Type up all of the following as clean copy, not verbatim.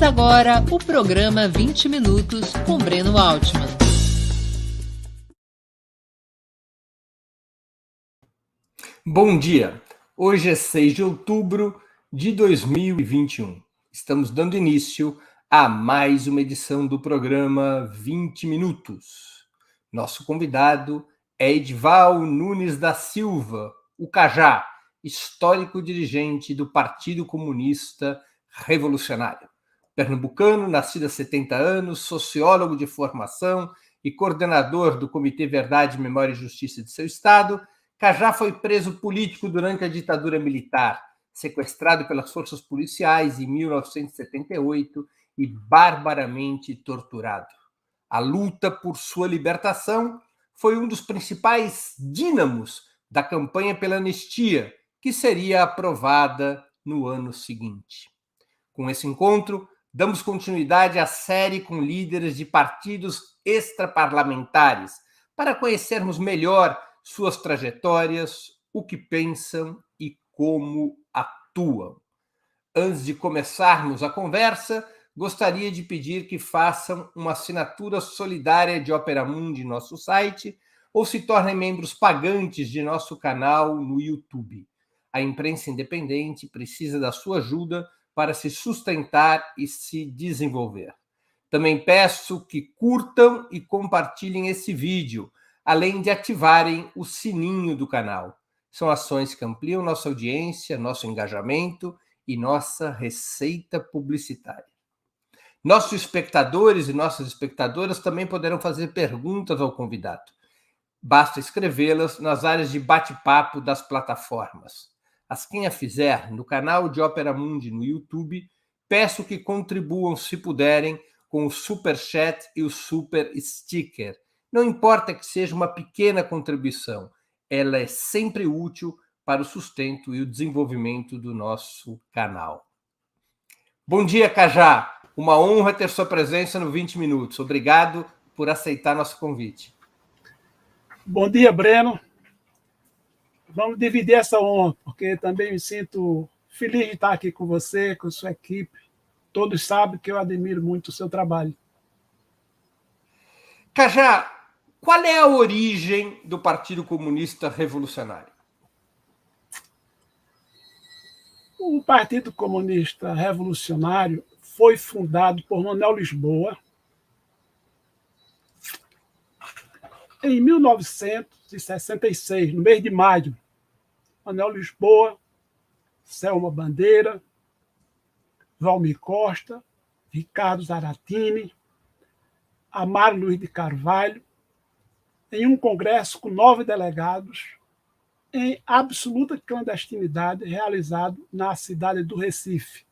agora o programa 20 Minutos com Breno Altman. Bom dia! Hoje é 6 de outubro de 2021. Estamos dando início a mais uma edição do programa 20 Minutos. Nosso convidado é Edival Nunes da Silva, o Cajá, histórico dirigente do Partido Comunista Revolucionário. Pernambucano, nascido há 70 anos, sociólogo de formação e coordenador do Comitê Verdade, Memória e Justiça de seu estado, Cajá foi preso político durante a ditadura militar, sequestrado pelas forças policiais em 1978 e barbaramente torturado. A luta por sua libertação foi um dos principais dínamos da campanha pela anistia, que seria aprovada no ano seguinte. Com esse encontro, damos continuidade à série com líderes de partidos extraparlamentares, para conhecermos melhor suas trajetórias, o que pensam e como atuam. Antes de começarmos a conversa, gostaria de pedir que façam uma assinatura solidária de Opera Mundi em nosso site ou se tornem membros pagantes de nosso canal no YouTube. A imprensa independente precisa da sua ajuda para se sustentar e se desenvolver. Também peço que curtam e compartilhem esse vídeo, além de ativarem o sininho do canal. São ações que ampliam nossa audiência, nosso engajamento e nossa receita publicitária. Nossos espectadores e nossas espectadoras também poderão fazer perguntas ao convidado. Basta escrevê-las nas áreas de bate-papo das plataformas. As quem a fizer no canal de Opera Mundi no YouTube, peço que contribuam, se puderem, com o Super Chat e o Super Sticker. Não importa que seja uma pequena contribuição, ela é sempre útil para o sustento e o desenvolvimento do nosso canal. Bom dia, Cajá! Uma honra ter sua presença no 20 Minutos. Obrigado por aceitar nosso convite. Bom dia, Breno. Vamos dividir essa honra, porque também me sinto feliz de estar aqui com você, com sua equipe. Todos sabem que eu admiro muito o seu trabalho. Cajá, qual é a origem do Partido Comunista Revolucionário? O Partido Comunista Revolucionário foi fundado por Manuel Lisboa em 1966, no mês de maio. Manuel Lisboa, Selma Bandeira, Valmir Costa, Ricardo Zaratini, Amaro Luiz de Carvalho, em um congresso com 9 delegados, em absoluta clandestinidade, realizado na cidade do Recife.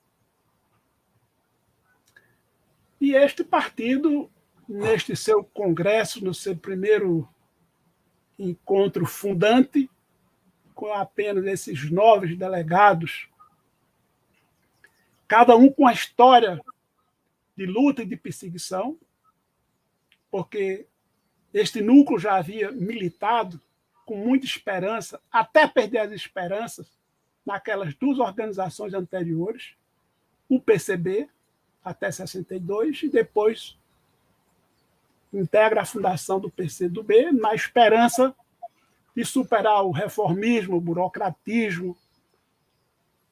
E este partido, neste seu congresso, no seu primeiro encontro fundante, com apenas esses 9 delegados, cada um com a história de luta e de perseguição, porque este núcleo já havia militado com muita esperança, até perder as esperanças, naquelas 2 organizações anteriores, o PCB, até 62, e depois integra a fundação do PCdoB, na esperança de superar o reformismo, o burocratismo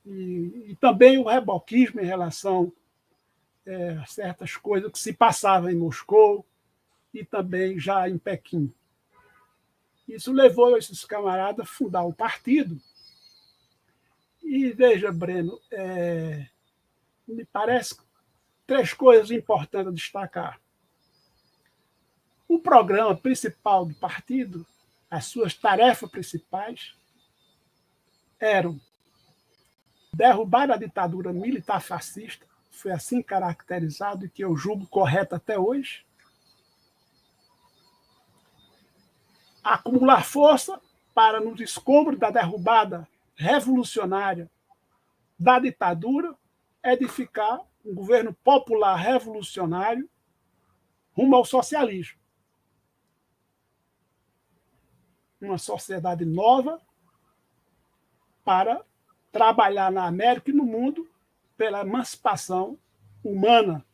e também o reboquismo em relação a certas coisas que se passavam em Moscou e também já em Pequim. Isso levou esses camaradas a fundar o partido. E veja, Breno, me parece 3 coisas importantes a destacar. O programa principal do partido, as suas tarefas principais, eram derrubar a ditadura militar fascista, foi assim caracterizado e que eu julgo correto até hoje, acumular força para, nos escombros da derrubada revolucionária da ditadura, edificar um governo popular revolucionário rumo ao socialismo. Uma sociedade nova para trabalhar na América e no mundo pela emancipação humana,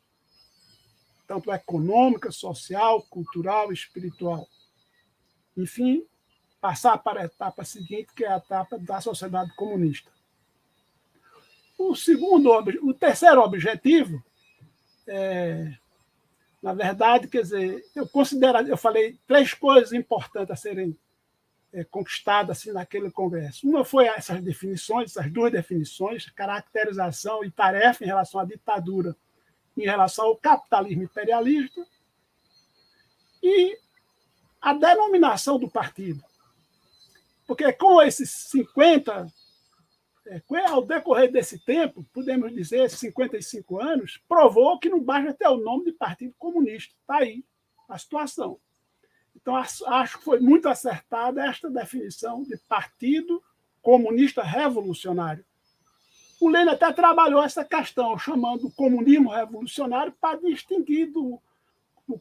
tanto econômica, social, cultural, espiritual. Enfim, passar para a etapa seguinte, que é a etapa da sociedade comunista. O terceiro objetivo na verdade, quer dizer, eu falei 3 coisas importantes a serem conquistadas assim, naquele congresso. Uma foi essas 2 definições, caracterização e tarefa em relação à ditadura, em relação ao capitalismo imperialista, e a denominação do partido. Porque com esses 50, ao decorrer desse tempo, podemos dizer, 55 anos, provou que não basta ter o nome de Partido Comunista. Está aí a situação. Então, acho que foi muito acertada esta definição de Partido Comunista Revolucionário. O Lênin até trabalhou essa questão, chamando o comunismo revolucionário para distinguir do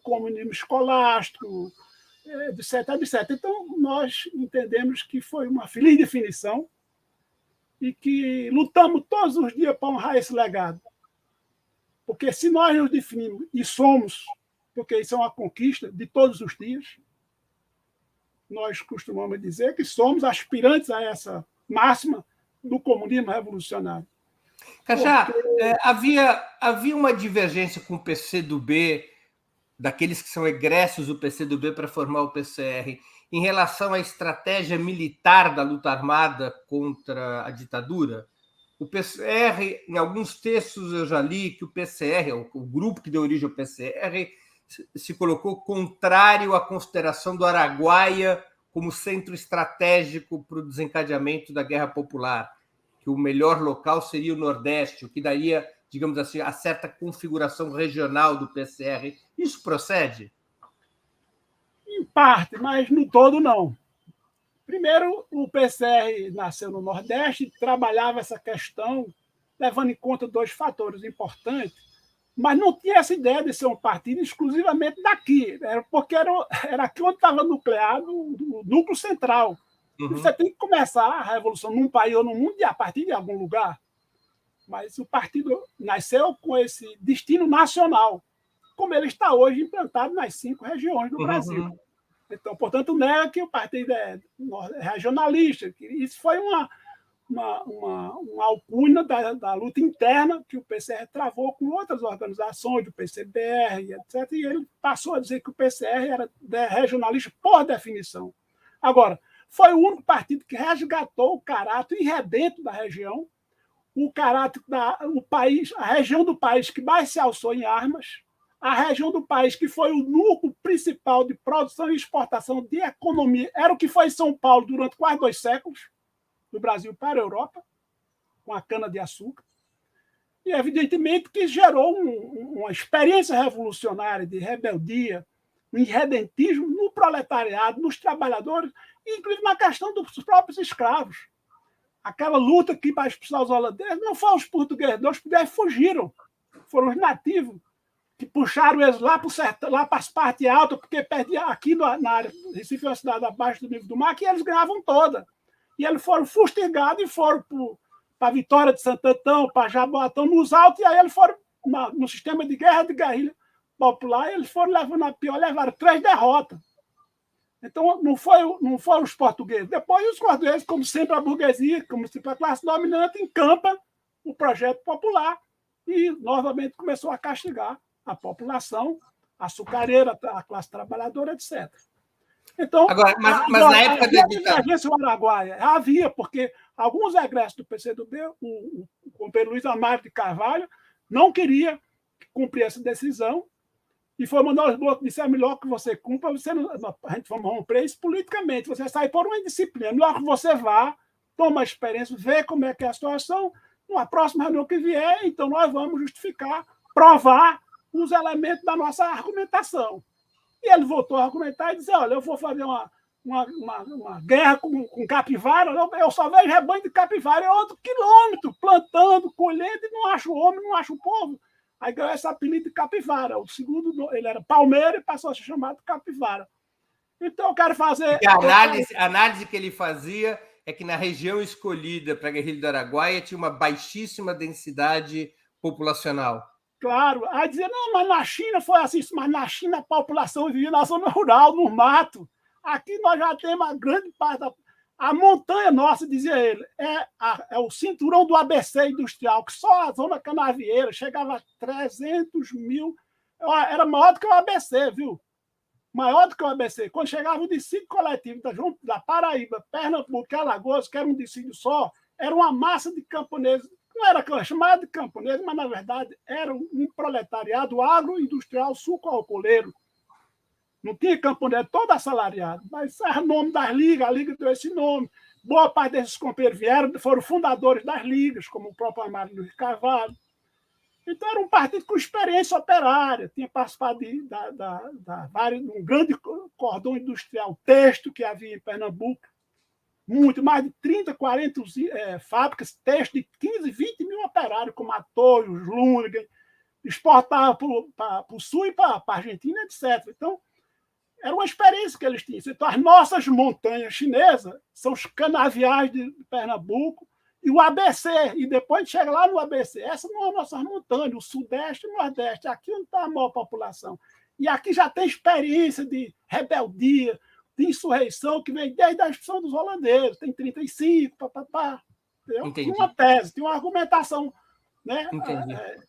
comunismo escolástico, etc, etc. Então, nós entendemos que foi uma feliz definição e que lutamos todos os dias para honrar esse legado. Porque se nós nos definimos e somos, porque isso é uma conquista de todos os dias, nós costumamos dizer que somos aspirantes a essa máxima do comunismo revolucionário. Cajá, havia uma divergência com o PCdoB, daqueles que são egressos do PCdoB para formar o PCR, em relação à estratégia militar da luta armada contra a ditadura. O PCR, em alguns textos eu já li que o PCR, o grupo que deu origem ao PCR, se colocou contrário à consideração do Araguaia como centro estratégico para o desencadeamento da Guerra Popular, que o melhor local seria o Nordeste, o que daria, digamos assim, a certa configuração regional do PCR. Isso procede? Em parte, mas no todo não. Primeiro, o PCR nasceu no Nordeste e trabalhava essa questão levando em conta 2 fatores importantes, mas não tinha essa ideia de ser um partido exclusivamente daqui, porque era aqui onde estava nucleado o núcleo central. Uhum. Você tem que começar a revolução num país ou no mundo a partir de algum lugar. Mas o partido nasceu com esse destino nacional, como ele está hoje implantado nas 5 regiões do Brasil. Então, portanto, não é que o partido é regionalista. Isso foi uma alcunha da luta interna que o PCR travou com outras organizações, do PCBR, etc. E ele passou a dizer que o PCR era regionalista por definição. Agora, foi o único partido que resgatou o caráter irredento da região, o caráter do país, a região do país que mais se alçou em armas, a região do país que foi o núcleo principal de produção e exportação de economia, era o que foi São Paulo durante quase 2 séculos, do Brasil para a Europa, com a cana-de-açúcar, e evidentemente que gerou uma experiência revolucionária de rebeldia, um irredentismo no proletariado, nos trabalhadores, e inclusive na questão dos próprios escravos. Aquela luta que para expulsar os holandeses não foram os portugueses, os portugueses fugiram, foram os nativos que puxaram eles lá para as partes altas, porque perdia aqui na área do Recife, uma cidade abaixo do nível do mar, que eles ganhavam toda. E eles foram fustigados e foram para Vitória de Santo Antão, para Jaboatão, nos altos, e aí eles foram no sistema de guerra de guerrilha popular, e eles foram levando a pior, levaram 3 derrotas. Então, não foram os portugueses. Depois, os portugueses, como sempre a burguesia, como sempre a classe dominante, encampa o projeto popular e, novamente, começou a castigar a população açucareira, a classe trabalhadora, etc. Então, agora, mas na época da agência Araguaia havia, porque alguns egressos do PCdoB, o companheiro Luiz Amaro de Carvalho, não queria cumprir essa decisão e foi mandar os blocos e disse: é melhor que você cumpra, a gente vai romper isso politicamente, você sai por uma indisciplina, melhor que você vá, toma a experiência, vê como é que é a situação, numa próxima reunião que vier, então nós vamos justificar, provar os elementos da nossa argumentação. E ele voltou a argumentar e disse: olha, eu vou fazer uma guerra com capivara, eu só vejo rebanho de capivara, é outro quilômetro, plantando, colhendo, e não acho homem, não acho povo. Aí ganhou esse apelido de capivara. O segundo, ele era Palmeira e passou a ser chamado capivara. Então, eu quero fazer... A análise que ele fazia é que na região escolhida para a guerrilha do Araguaia tinha uma baixíssima densidade populacional. Claro. Aí dizia, não, mas na China foi assim, mas na China a população vivia na zona rural, no mato. Aqui nós já temos a grande parte da... A montanha nossa, dizia ele, é o cinturão do ABC industrial, que só a zona canavieira chegava a 300 mil. Era maior do que o ABC, viu? Maior do que o ABC. Quando chegava o dissídio coletivo da Paraíba, Pernambuco e Alagoas, que era um dissídio só, era uma massa de camponeses. Não era chamado de camponês, mas, na verdade, era um proletariado agroindustrial sucroalcooleiro. Não tinha camponês, todo assalariado, mas era o nome das ligas, a liga deu esse nome. Boa parte desses companheiros foram fundadores das ligas, como o próprio Amaro Luiz Carvalho. Então, era um partido com experiência operária, tinha participado de um grande cordão industrial têxtil que havia em Pernambuco, mais de 30, 40 fábricas têxtil de 15, 20 mil operários, como a Toyo, Lundgren, exportava para o Sul e para a Argentina, etc. Então, era uma experiência que eles tinham. Então, as nossas montanhas chinesas são os canaviais de Pernambuco e o ABC. E depois a gente chega lá no ABC. Essas não são as nossas montanhas, o Sudeste e o Nordeste. Aqui onde está a maior população. E aqui já tem experiência de rebeldia, de insurreição, que vem desde a expulsão dos holandeses. Tem 35, papapá. Tem uma tese, tem uma argumentação. Né?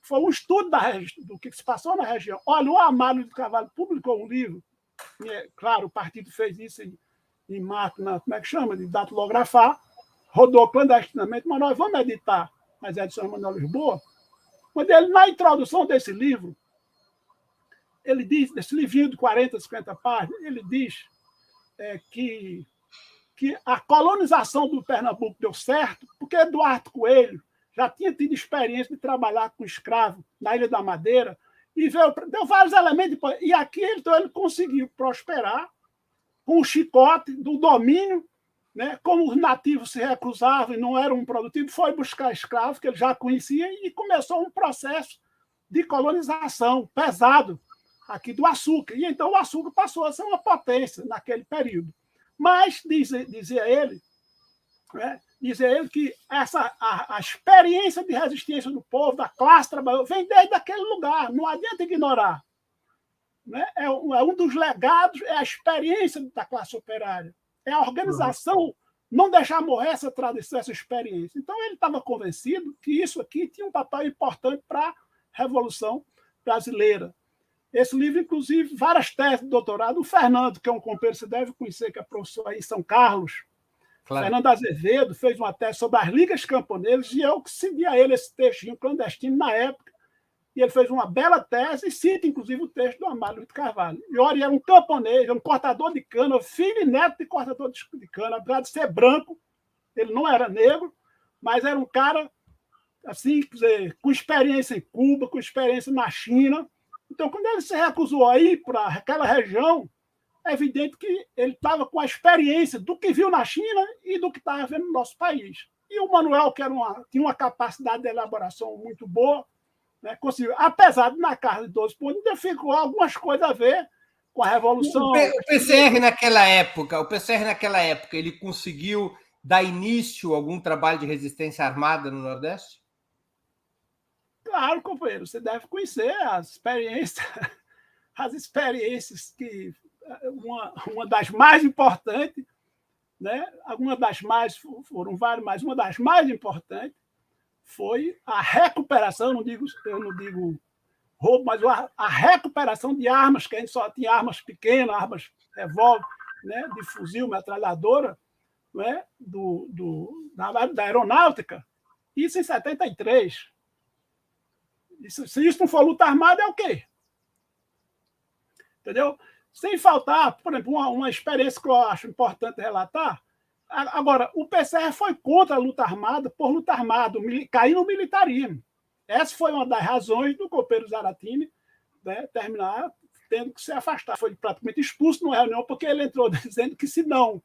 Foi um estudo do que se passou na região. Olha, o Amaro de Carvalho publicou um livro. Claro, o partido fez isso em máquina, como é que chama? De datilografar, rodou clandestinamente, mas nós vamos editar as edições Manuel Lisboa. Quando ele, na introdução desse livro, ele diz, desse livrinho de 40, 50 páginas, ele diz que a colonização do Pernambuco deu certo, porque Eduardo Coelho já tinha tido experiência de trabalhar com escravo na Ilha da Madeira, e deu vários elementos. E aqui então, ele conseguiu prosperar com o chicote do domínio, né? Como os nativos se recusavam e não eram produtivos, foi buscar escravos que ele já conhecia e começou um processo de colonização pesado aqui do açúcar. E então o açúcar passou a ser uma potência naquele período. Mas, dizia ele, né? Dizer ele que a experiência de resistência do povo, da classe trabalhadora, vem desde aquele lugar, não adianta ignorar. Né? É um dos legados, é a experiência da classe operária, é a organização, não deixar morrer essa tradição, essa experiência. Então, ele estava convencido que isso aqui tinha um papel importante para a Revolução Brasileira. Esse livro, inclusive, várias teses de doutorado, o Fernando, que é um companheiro que você deve conhecer, que é professor aí em São Carlos, claro. Fernando Azevedo fez uma tese sobre as ligas camponesas e eu que segui a ele esse textinho clandestino na época. E ele fez uma bela tese e cita, inclusive, o texto do Amaro Luiz Carvalho. E olha, era um camponês, era um cortador de cana, filho e neto de cortador de cana, apesar de ser branco, ele não era negro, mas era um cara, assim, quer dizer, com experiência em Cuba, com experiência na China. Então, quando ele se recusou a ir para aquela região, é evidente que ele estava com a experiência do que viu na China e do que estava vendo no nosso país. E o Manuel, que tinha uma capacidade de elaboração muito boa, né, conseguiu, apesar de na casa de 12 pontos, ainda ficou algumas coisas a ver com a Revolução. O PCR naquela época, ele conseguiu dar início a algum trabalho de resistência armada no Nordeste? Claro, companheiro, você deve conhecer as experiências que uma das mais importantes, né? Algumas das mais foram várias, mas uma das mais importantes foi a recuperação, eu não digo roubo, mas a recuperação de armas, que a gente só tinha armas pequenas, armas revólver, né? De fuzil, metralhadora, né? Da aeronáutica, isso em 73. Se isso não for luta armada, é o quê? Entendeu? Sem faltar, por exemplo, uma experiência que eu acho importante relatar. Agora, o PCR foi contra a luta armada, por luta armada, cair no militarismo. Essa foi uma das razões do companheiro Zaratini, né, terminar tendo que se afastar. Foi praticamente expulso numa reunião, porque ele entrou dizendo que se não,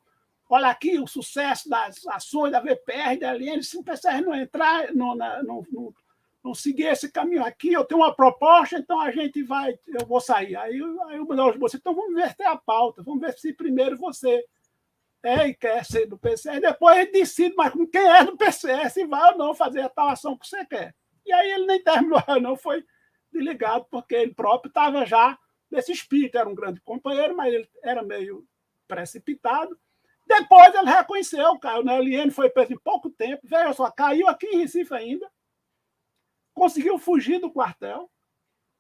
olha aqui o sucesso das ações da VPR, da LN, se o PCR não entrar, não seguir esse caminho aqui, eu tenho uma proposta, então eu vou sair. Aí o Manuel disse, então vamos inverter a pauta, vamos ver se primeiro você e quer ser do PCR, depois ele decide, mas com quem é do PCR, se vai ou não fazer a tal ação que você quer. E aí ele nem terminou, não foi desligado, porque ele próprio estava já nesse espírito. Era um grande companheiro, mas ele era meio precipitado. Depois ele reconheceu, caiu na LN, foi preso em pouco tempo. Veja só, caiu aqui em Recife ainda, conseguiu fugir do quartel,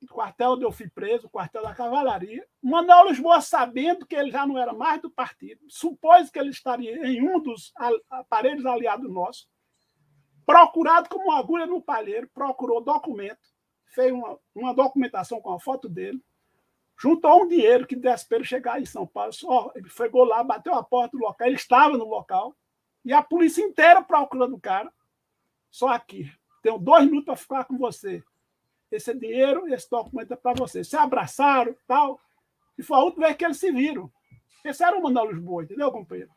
o quartel onde eu fui preso, o quartel da Cavalaria. Manuel Lisboa, sabendo que ele já não era mais do partido, supôs que ele estaria em um dos aparelhos aliados nossos, procurado como uma agulha no palheiro, procurou documento, fez uma documentação com a foto dele, juntou um dinheiro que desse para ele chegar em São Paulo. Só, ele chegou lá, bateu a porta do local, ele estava no local, e a polícia inteira procurando o cara. Só aqui, tenho 2 minutos para ficar com você. Esse é dinheiro, esse documento é para você. Se abraçaram, tal, e foi a última vez que eles se viram. Esse era o Manuel Lisboa, entendeu, companheiro?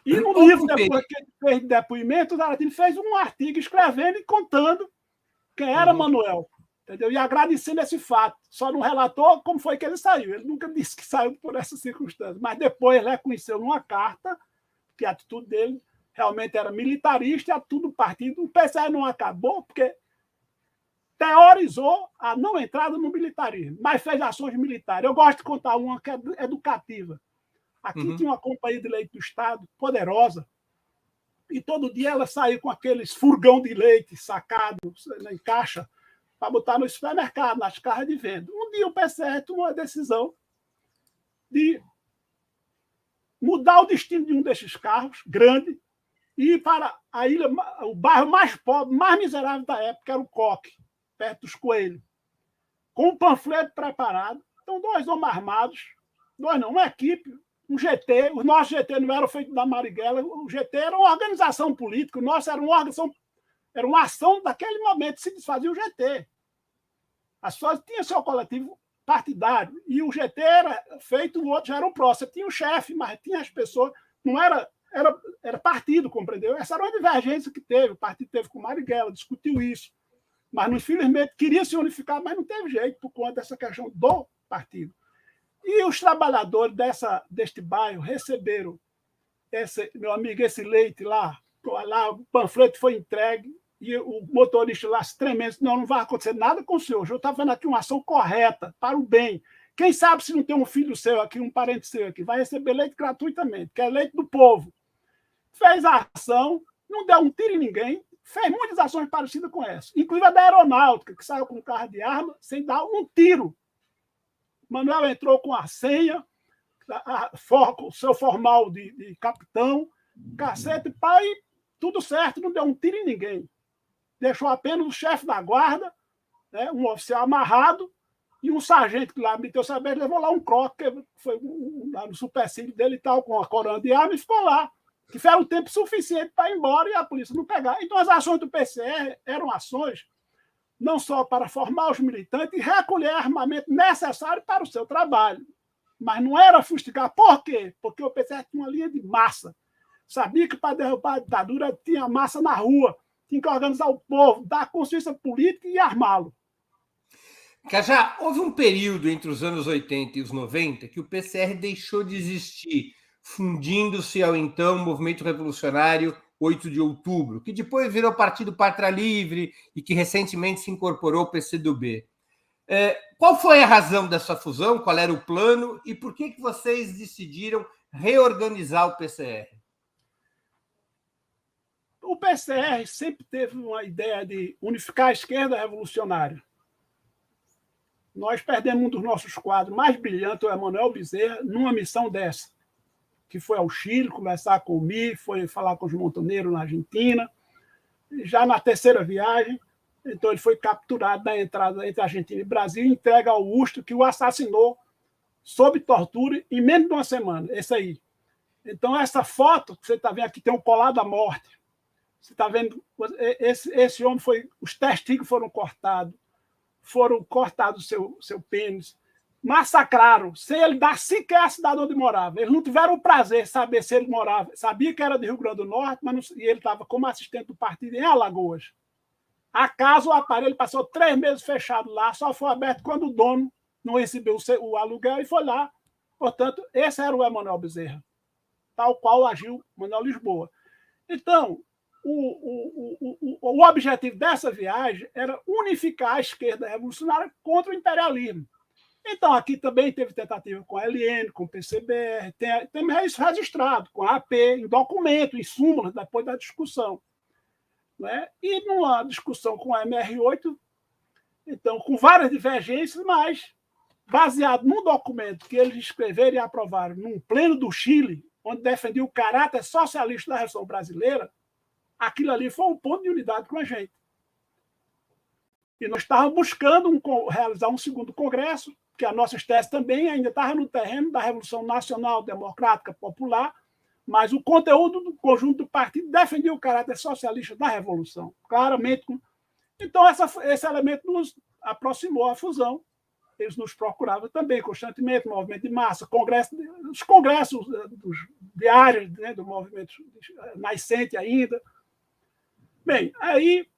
E no livro, depois que ele fez depoimento, o Zaratini fez um artigo escrevendo e contando quem era Manuel. Entendeu? E agradecendo esse fato. Só não relatou como foi que ele saiu. Ele nunca disse que saiu por essas circunstâncias. Mas depois ele reconheceu numa carta que a atitude dele realmente era militarista e a atitude do partido. O PCE não acabou porque teorizou a não entrada no militarismo, mas fez ações militares. Eu gosto de contar uma que é educativa. Aqui tinha uma companhia de leite do Estado, poderosa, e todo dia ela saía com aqueles furgão de leite sacados em caixa para botar no supermercado, nas carras de venda. Um dia o PCR tomou a decisão de mudar o destino de um desses carros, grande, e ir para a ilha, o bairro mais pobre, mais miserável da época, que era o Coque, perto dos Coelhos, com um panfleto preparado. Então, 2 homens armados, 2 não, uma equipe, um GT. Os nossos GT não eram feitos da Marighella, o GT era uma organização política, o nosso era uma ação daquele momento, se desfazia o GT. As pessoas tinham seu coletivo partidário, e o GT era feito, o outro já era um pró. Você tinha o chefe, mas tinha as pessoas, não era partido, compreendeu? Essa era uma divergência que teve, o partido teve com Marighella, discutiu isso, mas infelizmente queria se unificar, mas não teve jeito por conta dessa questão do partido. E os trabalhadores deste bairro receberam meu amigo, esse leite lá, o panfleto foi entregue, e o motorista lá se tremendo, não vai acontecer nada com o senhor, eu estava vendo aqui uma ação correta, para o bem. Quem sabe se não tem um filho seu aqui, um parente seu aqui, vai receber leite gratuitamente, que é leite do povo. Fez a ação, não deu um tiro em ninguém, fez muitas ações parecidas com essa, inclusive a da aeronáutica, que saiu com um carro de arma sem dar um tiro. Manuel entrou com a senha, o seu formal de capitão, cacete, pai, tudo certo, não deu um tiro em ninguém. Deixou apenas o chefe da guarda, né, um oficial amarrado, e um sargento que lá meteu saber, levou lá um croque, que foi lá no supercílio dele e tal, com a corona de arma, e ficou lá. Que foi um tempo suficiente para ir embora e a polícia não pegar. Então, as ações do PCR eram ações não só para formar os militantes e recolher armamento necessário para o seu trabalho, mas não era fustigar. Por quê? Porque o PCR tinha uma linha de massa. Sabia que para derrubar a ditadura tinha massa na rua, tinha que organizar o povo, dar consciência política e armá-lo. Cajá, houve um período entre os anos 80 e os 90 que o PCR deixou de existir, fundindo-se ao então Movimento Revolucionário 8 de Outubro, que depois virou Partido Pátria Livre e que recentemente se incorporou ao PCdoB. Qual foi a razão dessa fusão? Qual era o plano? E por que vocês decidiram reorganizar o PCR? O PCR sempre teve uma ideia de unificar a esquerda revolucionária. Nós perdemos um dos nossos quadros mais brilhantes, o Emanuel Bezerra, numa missão dessa, que foi ao Chile conversar com o Mi, foi falar com os montoneiros na Argentina. Já na 3ª viagem, então ele foi capturado na entrada entre Argentina e Brasil e entregue ao Augusto, que o assassinou sob tortura em menos de uma semana. Esse aí. Então, essa foto que você está vendo aqui tem um colar da morte. Você está vendo, esse homem foi, os testículos foram cortados o seu pênis, massacraram, sem ele dar sequer a cidade onde morava. Eles não tiveram o prazer de saber se ele morava, sabia que era de Rio Grande do Norte, mas não, e ele estava como assistente do partido em Alagoas. Acaso o aparelho passou 3 meses fechado lá, só foi aberto quando o dono não recebeu o aluguel e foi lá. Portanto, esse era o Emanuel Bezerra, tal qual agiu Manuel Lisboa. Então, o objetivo dessa viagem era unificar a esquerda revolucionária contra o imperialismo. Então, aqui também teve tentativa com a LN, com o PCBR, tem isso registrado, com a AP, em documento, em súmulas, depois da discussão. Né? E numa discussão com a MR8, então, com várias divergências, mas baseado num documento que eles escreveram e aprovaram num pleno do Chile, onde defendia o caráter socialista da Revolução Brasileira, aquilo ali foi um ponto de unidade com a gente. E nós estávamos buscando realizar um segundo congresso, que as nossas teses também ainda estavam no terreno da Revolução Nacional Democrática Popular, mas o conteúdo do conjunto do partido defendia o caráter socialista da Revolução, claramente. Então, esse elemento nos aproximou à fusão. Eles nos procuravam também constantemente, movimento de massa, os congressos diários, né, do movimento nascente ainda. Bem, aí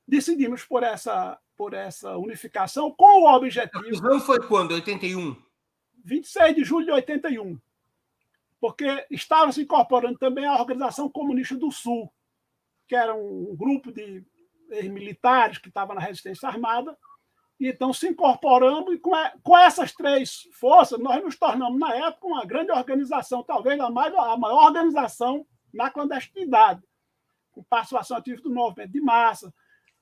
decidimos por essa unificação com o objetivo... A fusão foi quando? 81? 26 de julho de 81. Porque estava se incorporando também a Organização Comunista do Sul, que era um grupo de militares que estava na resistência armada, e então se incorporamos, e com essas três forças, nós nos tornamos, na época, uma grande organização, talvez a maior organização na clandestinidade, com participação ativa do movimento de massa.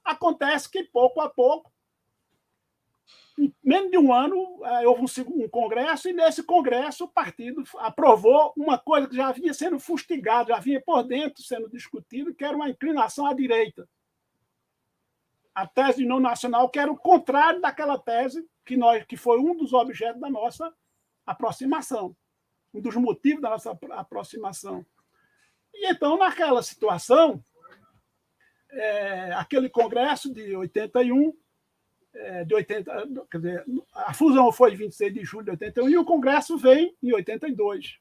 Acontece que, pouco a pouco, em menos de um ano, houve um congresso, e nesse congresso o partido aprovou uma coisa que já vinha sendo fustigada, já vinha por dentro sendo discutido, que era uma inclinação à direita. A tese de não nacional, que era o contrário daquela tese que foi um dos objetos da nossa aproximação, um dos motivos da nossa aproximação. E então, naquela situação, aquele congresso de 81, quer dizer, a fusão foi em 26 de julho de 81 e o congresso veio em 82.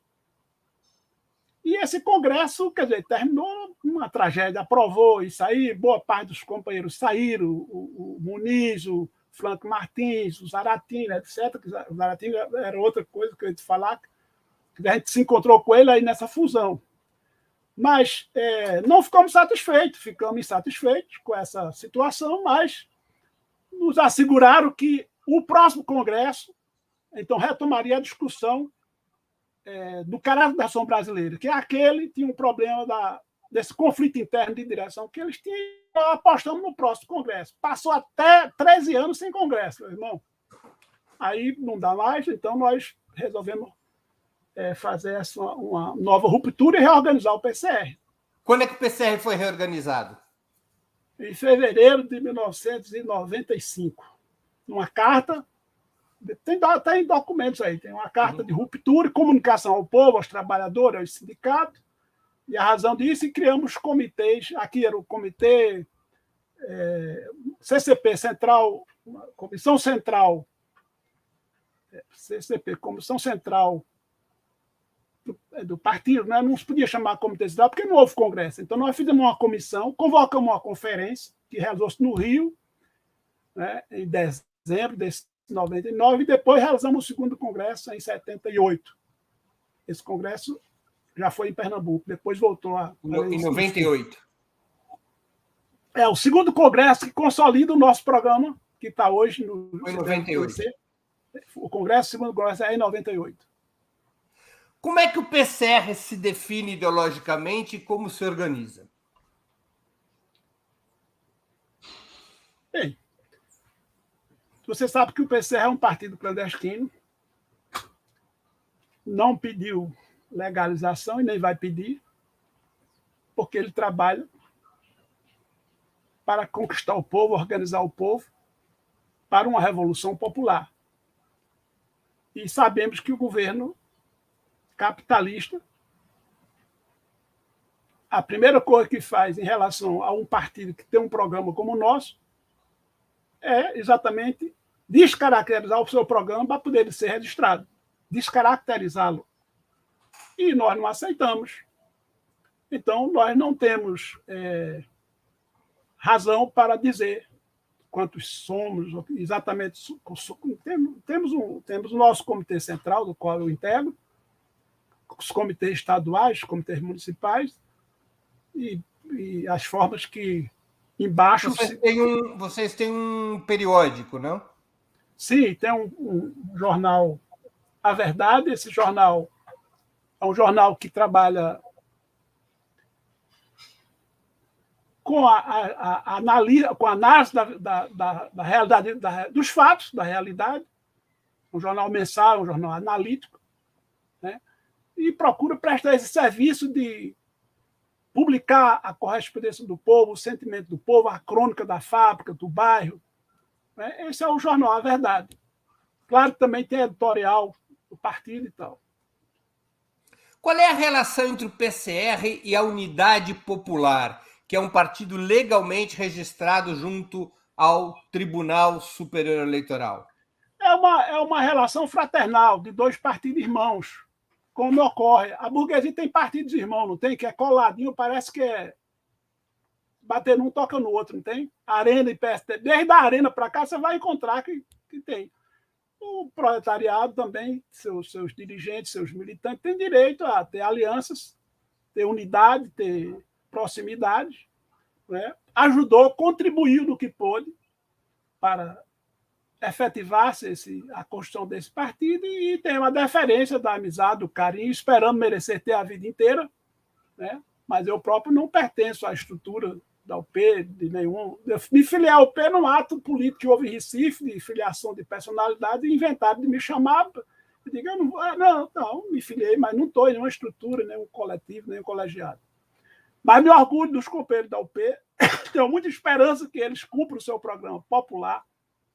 E esse congresso, quer dizer, terminou uma tragédia, aprovou isso aí, boa parte dos companheiros saíram, o Muniz, o Franco Martins, o Zaratina, etc. O Zaratina era outra coisa que eu ia te falar, que a gente se encontrou com ele aí nessa fusão. Mas não ficamos insatisfeitos com essa situação, mas nos asseguraram que o próximo congresso, então, retomaria a discussão do caráter da ação brasileira, que é aquele que tinha um problema desse conflito interno de direção que eles tinham. Nós apostamos no próximo congresso. Passou até 13 anos sem congresso, meu irmão. Aí não dá mais, então nós resolvemos fazer uma nova ruptura e reorganizar o PCR. Quando é que o PCR foi reorganizado? Em fevereiro de 1995. Numa carta, tem documentos aí, tem uma carta de ruptura e comunicação ao povo, aos trabalhadores, aos sindicatos, e a razão disso, e criamos comitês, aqui era o comitê CCP Central, Comissão Central, CCP, Comissão Central do partido, né? Não se podia chamar Comitê Central, porque não houve congresso. Então, nós fizemos uma comissão, convocamos uma conferência, que realizou-se no Rio, né, em dezembro de 99, e depois realizamos o segundo congresso em 78. Esse congresso já foi em Pernambuco, depois voltou em 98. É o segundo congresso que consolida o nosso programa, que está hoje no... Foi em 98. O segundo congresso é em 98. Como é que o PCR se define ideologicamente e como se organiza? Bem, você sabe que o PCR é um partido clandestino, não pediu legalização e nem vai pedir, porque ele trabalha para conquistar o povo, organizar o povo para uma revolução popular. E sabemos que o governo capitalista, a primeira coisa que faz em relação a um partido que tem um programa como o nosso é exatamente descaracterizar o seu programa para poder ser registrado, descaracterizá-lo. E nós não aceitamos. Então, nós não temos razão para dizer quantos somos, exatamente. Temos o nosso comitê central, do qual eu integro, os comitês estaduais, os comitês municipais, e e as formas que embaixo... Vocês têm um periódico, não? Sim, tem um jornal, A Verdade. Esse jornal é um jornal que trabalha com a análise da realidade, dos fatos, da realidade. Um jornal mensal, um jornal analítico, né? E procura prestar esse serviço de publicar a correspondência do povo, o sentimento do povo, a crônica da fábrica, do bairro. Né? Esse é o jornal A Verdade. Claro que também tem editorial do partido e tal. Qual é a relação entre o PCR e a Unidade Popular, que é um partido legalmente registrado junto ao Tribunal Superior Eleitoral? É uma relação fraternal de dois partidos irmãos, como ocorre. A burguesia tem partidos irmãos, não tem? Que é coladinho, parece que é bater num, toca no outro, não tem? Arena e PSDB. Desde a Arena para cá, você vai encontrar que tem. O proletariado também, seus dirigentes, seus militantes, têm direito a ter alianças, ter unidade, ter proximidade. Né? Ajudou, contribuiu no que pôde para efetivar-se a construção desse partido e tem uma deferência da amizade, do carinho, esperando merecer ter a vida inteira. Né? Mas eu próprio não pertenço à estrutura da UP, de nenhum. Eu me filiei à UP num ato político que houve em Recife, de filiação de personalidade, e inventaram de me chamar. Eu digo, eu não, me filiei, mas não estou em nenhuma estrutura, nenhum coletivo, nenhum colegiado. Mas me orgulho dos companheiros da UP, tenho muita esperança que eles cumpram o seu programa popular,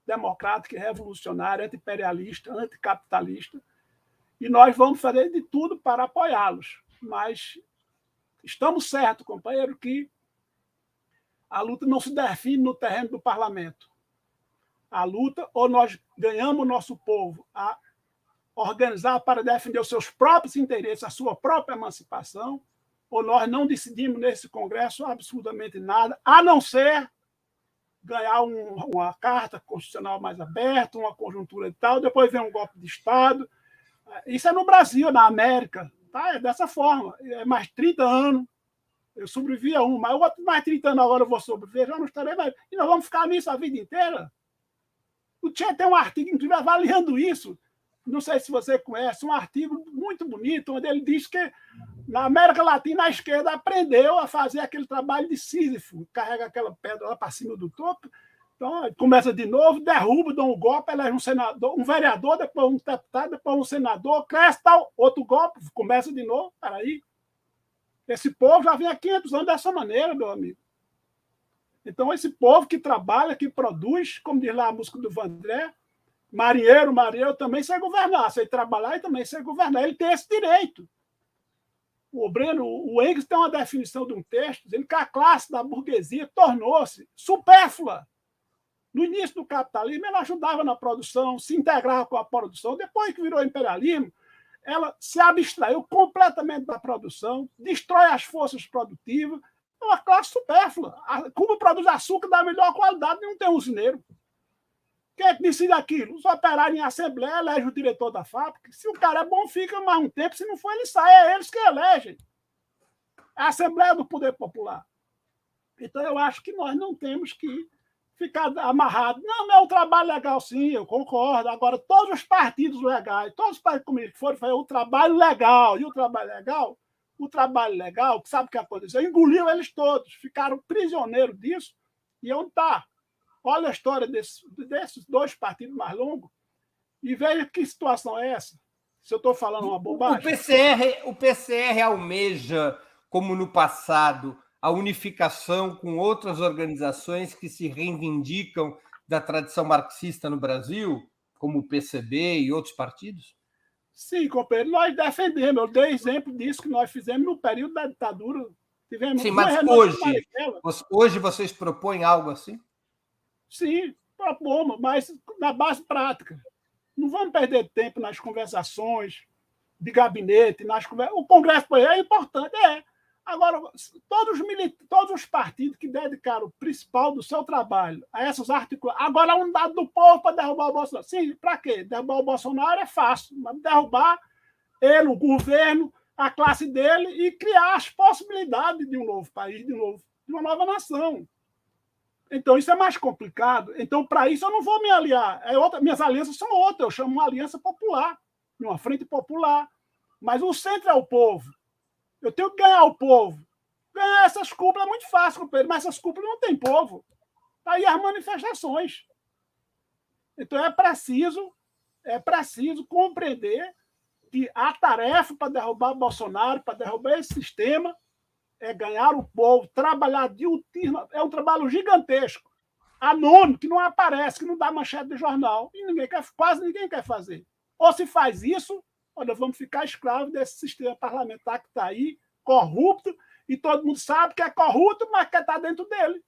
democrático, revolucionário, anti-imperialista, anticapitalista, e nós vamos fazer de tudo para apoiá-los. Mas estamos certos, companheiro, que a luta não se define no terreno do parlamento. A luta, ou nós ganhamos o nosso povo a organizar para defender os seus próprios interesses, a sua própria emancipação, ou nós não decidimos nesse Congresso absolutamente nada, a não ser ganhar uma carta constitucional mais aberta, uma conjuntura e tal, depois vem um golpe de Estado. Isso é no Brasil, na América. Tá? É dessa forma. É mais 30 anos. Eu sobrevivi a mas o outro mais 30 anos agora eu vou sobreviver, já não estarei mais. E nós vamos ficar nisso a vida inteira? O Tchê tem um artigo, inclusive, avaliando isso. Não sei se você conhece, um artigo muito bonito, onde ele diz que na América Latina a esquerda aprendeu a fazer aquele trabalho de Sísifo, carrega aquela pedra lá para cima do topo, então começa de novo, derruba, dá um golpe, elege um senador, um vereador, depois um deputado, depois um senador, cresce tal, outro golpe, começa de novo, peraí. Esse povo já vem há 500 anos dessa maneira, meu amigo. Então, esse povo que trabalha, que produz, como diz lá a música do Vandré, marinheiro também sei governar, sei trabalhar e também sei governar. Ele tem esse direito. O Breno, o Engels tem uma definição de um texto dizendo que a classe da burguesia tornou-se supérflua. No início do capitalismo, ela ajudava na produção, se integrava com a produção. Depois que virou imperialismo, ela se abstraiu completamente da produção, destrói as forças produtivas. É uma classe supérflua. Cuba produz açúcar da melhor qualidade e não tem usineiro. Quem é que decide aquilo? Os operários em assembleia elegem o diretor da fábrica. Se o cara é bom, fica mais um tempo. Se não for, ele sai. É eles que elegem. É a Assembleia do Poder Popular. Então, eu acho que nós não temos que ficar amarrados. Não é um trabalho legal, sim, eu concordo. Agora, todos os partidos legais, todos os partidos comunistas que foram fazer o trabalho legal. E o trabalho legal, sabe o que aconteceu? Engoliu eles todos. Ficaram prisioneiros disso. E onde está? Olha a história desses dois partidos mais longos e veja que situação é essa. Se eu estou falando uma bobagem. O PCR almeja, como no passado, a unificação com outras organizações que se reivindicam da tradição marxista no Brasil, como o PCB e outros partidos? Sim, companheiro, nós defendemos. Eu dei exemplo disso que nós fizemos no período da ditadura. Tivemos sim, mas hoje vocês propõem algo assim? Sim, propomos, mas na base prática. Não vamos perder tempo nas conversações de gabinete, o Congresso é importante, é. Agora, todos os partidos que dedicaram o principal do seu trabalho a essas articulações. Agora, a unidade do povo para derrubar o Bolsonaro. Sim, para quê? Derrubar o Bolsonaro é fácil, mas derrubar ele, o governo, a classe dele e criar as possibilidades de um novo país, de uma nova nação. Então, isso é mais complicado. Então, para isso, eu não vou me aliar. Minhas alianças são outras. Eu chamo uma aliança popular, uma frente popular. Mas o centro é o povo. Eu tenho que ganhar o povo. Ganhar essas cúpulas é muito fácil, companheiro, mas essas cúpulas não têm povo. Está aí as manifestações. Então, é preciso compreender que a tarefa para derrubar Bolsonaro, para derrubar esse sistema, é ganhar o povo, trabalhar diuturnamente. É um trabalho gigantesco, anônimo, que não aparece, que não dá manchete de jornal, e quase ninguém quer fazer. Ou se faz isso, olha, vamos ficar escravos desse sistema parlamentar que está aí, corrupto, e todo mundo sabe que é corrupto, mas quer estar dentro dele.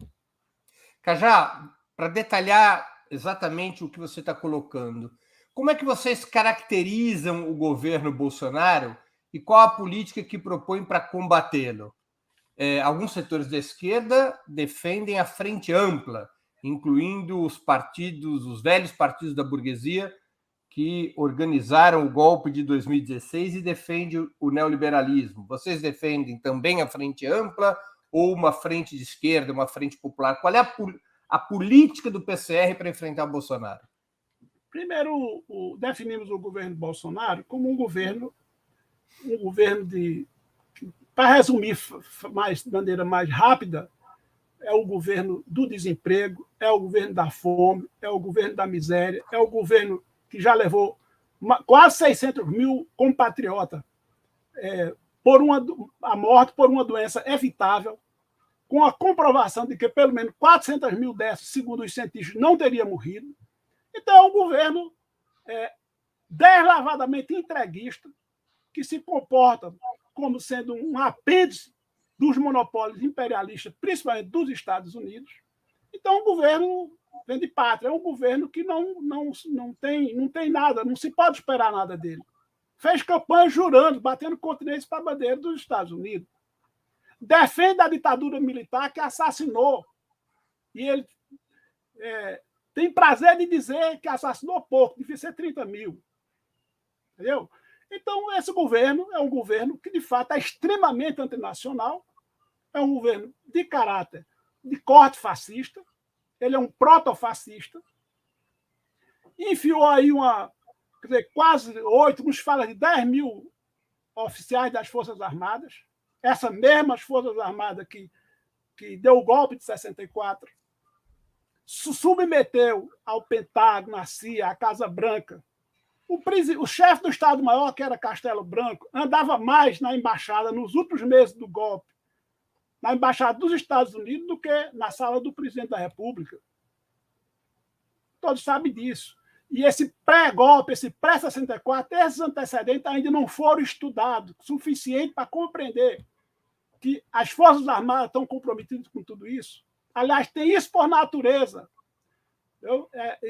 Cajá, para detalhar exatamente o que você está colocando, como é que vocês caracterizam o governo Bolsonaro e qual a política que propõe para combatê-lo? Alguns setores da esquerda defendem a frente ampla, incluindo os velhos partidos da burguesia que organizaram o golpe de 2016 e defendem o neoliberalismo. Vocês defendem também a frente ampla ou uma frente de esquerda, uma frente popular? Qual é a política do PCR para enfrentar Bolsonaro? Primeiro, definimos o governo Bolsonaro como um governo de... Para resumir de maneira mais rápida, é o governo do desemprego, é o governo da fome, é o governo da miséria, é o governo que já levou quase 600 mil compatriotas a morte por uma doença evitável, com a comprovação de que pelo menos 400 mil dessas, segundo os cientistas, não teriam morrido. Então, é um governo deslavadamente entreguista, que se comporta como sendo um apêndice dos monopólios imperialistas, principalmente dos Estados Unidos. Então, o governo vem de pátria, é um governo que não tem nada, não se pode esperar nada dele. Fez campanha jurando, batendo continência para a bandeira dos Estados Unidos. Defende a ditadura militar que assassinou. E ele tem prazer de dizer que assassinou pouco, devia ser 30 mil. Entendeu? Então, esse governo é um governo que, de fato, é extremamente antinacional, é um governo de caráter de corte fascista, ele é um protofascista, enfiou aí quase 8, uns falam de 10 mil oficiais das Forças Armadas, essas mesmas Forças Armadas que deu o golpe de 64, submeteu ao Pentágono, à CIA, à Casa Branca. O chefe do Estado-Maior, que era Castelo Branco, andava mais na embaixada, nos últimos meses do golpe, na embaixada dos Estados Unidos, do que na sala do presidente da República. Todos sabem disso. E esse pré-golpe, esse pré-64, esses antecedentes ainda não foram estudados o suficiente para compreender que as Forças Armadas estão comprometidas com tudo isso. Aliás, tem isso por natureza.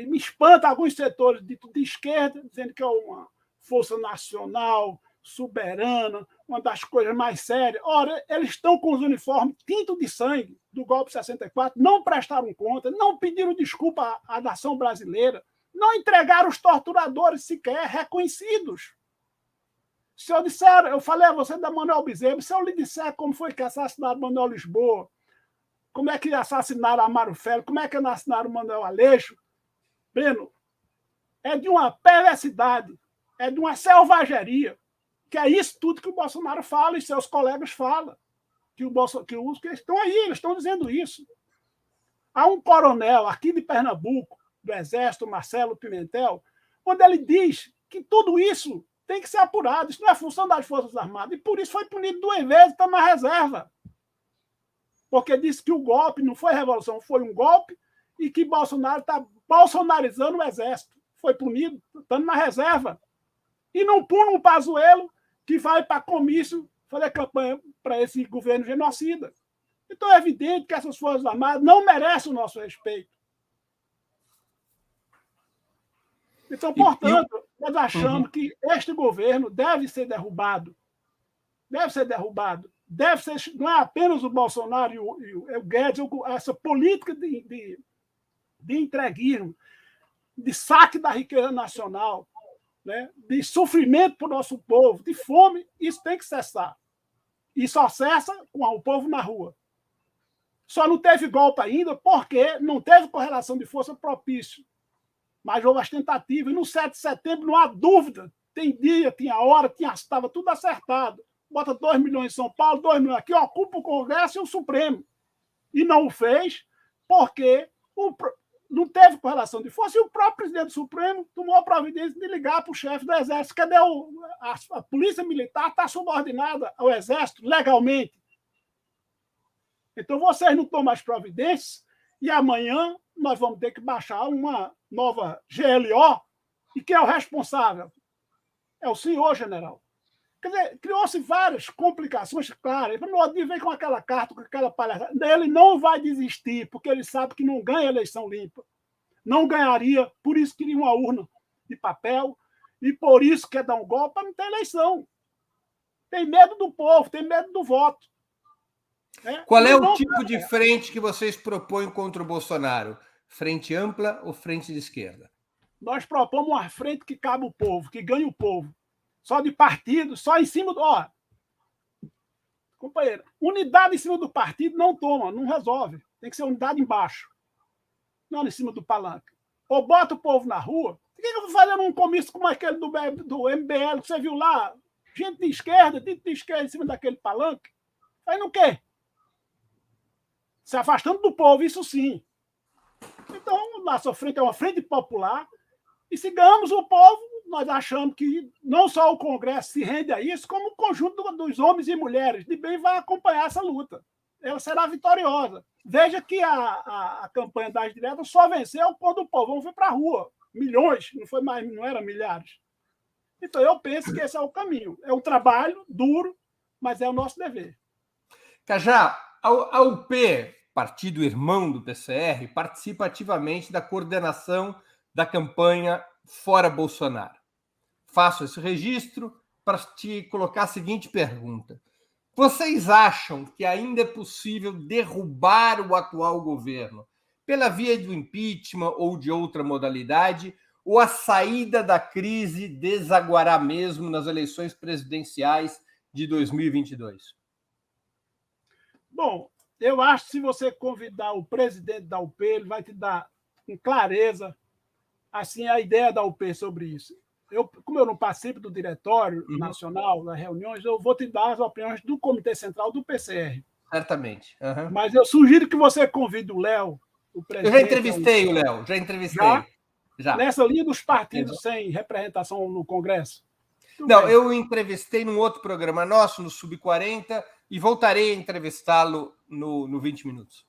Me espanta alguns setores de esquerda, dizendo que é uma força nacional, soberana, uma das coisas mais sérias. Ora, eles estão com os uniformes tintos de sangue do golpe de 64, não prestaram conta, não pediram desculpa à nação brasileira, não entregaram os torturadores sequer reconhecidos. Se eu disser, eu falei a você da Manuel Bezerra, se eu lhe disser como foi que assassinaram Manuel Lisboa, como é que assassinaram Amaro Félix, como é que assassinaram Manuel Aleixo, Breno, é de uma perversidade, é de uma selvageria, que é isso tudo que o Bolsonaro fala e seus colegas falam, que estão aí, eles estão dizendo isso. Há um coronel aqui de Pernambuco, do Exército, Marcelo Pimentel, onde ele diz que tudo isso tem que ser apurado, isso não é função das Forças Armadas, e por isso foi punido 2 vezes, está na reserva. Porque disse que o golpe não foi revolução, foi um golpe e que Bolsonaro está bolsonarizando o Exército. Foi punido, estando na reserva. E não pune um Pazuello que vai para comício fazer campanha para esse governo genocida. Então é evidente que essas Forças Armadas não merecem o nosso respeito. Então, portanto, nós achamos que este governo deve ser derrubado. Deve ser derrubado. Não é apenas o Bolsonaro e o Guedes, essa política de entreguismo, de saque da riqueza nacional, né, de sofrimento para o nosso povo, de fome, isso tem que cessar. E só cessa com o povo na rua. Só não teve golpe ainda porque não teve correlação de força propício. Mas houve as tentativas. E no 7 de setembro, não há dúvida. Tem dia, tinha hora, estava tudo acertado. Bota 2 milhões em São Paulo, 2 milhões aqui, ocupa o Congresso e o Supremo. E não o fez porque não teve correlação de força e o próprio presidente do Supremo tomou a providência de ligar para o chefe do Exército. Cadê a Polícia Militar? Está subordinada ao Exército legalmente. Então, vocês não tomam as providências e amanhã nós vamos ter que baixar uma nova GLO. E quem é o responsável? É o senhor general. Quer dizer, criou-se várias complicações, claro. Ele no outro dia vem com aquela carta, com aquela palhaçada. Ele não vai desistir, porque ele sabe que não ganha eleição limpa. Não ganharia, por isso queria uma urna de papel, e por isso quer dar um golpe para não ter eleição. Tem medo do povo, tem medo do voto. Qual é o tipo de frente que vocês propõem contra o Bolsonaro? Frente ampla ou frente de esquerda? Nós propomos uma frente que cabe o povo, que ganhe o povo. Só de partido, só em cima do... Ó, companheiro, unidade em cima do partido não toma, não resolve. Tem que ser unidade embaixo. Não em cima do palanque. Ou bota o povo na rua. Por que eu vou fazer um comício como aquele do MBL que você viu lá? Gente de esquerda em cima daquele palanque. Aí não quer. Se afastando do povo, isso sim. Então, nossa frente é uma frente popular. E se ganhamos o povo, nós achamos que não só o Congresso se rende a isso, como o conjunto dos homens e mulheres de bem vai acompanhar essa luta. Ela será vitoriosa. Veja que a campanha das diretas só venceu quando o povão foi para a rua. Milhões, não era milhares. Então, eu penso que esse é o caminho. É um trabalho duro, mas é o nosso dever. Cajá, a UP, partido irmão do PCR, participa ativamente da coordenação da campanha Fora Bolsonaro. Faço esse registro para te colocar a seguinte pergunta. Vocês acham que ainda é possível derrubar o atual governo pela via do impeachment ou de outra modalidade, ou a saída da crise desaguará mesmo nas eleições presidenciais de 2022? Bom, eu acho que se você convidar o presidente da UP, ele vai te dar com clareza assim, a ideia da UP sobre isso. Como eu não participo do diretório nacional, das reuniões, eu vou te dar as opiniões do Comitê Central do PCR. Certamente. Mas eu sugiro que você convide o Léo, o presidente. Eu já entrevistei o Léo, já entrevistei. Já. Nessa linha dos partidos sem representação no Congresso? Não, eu o entrevistei num outro programa nosso, no Sub-40, e voltarei a entrevistá-lo no 20 Minutos.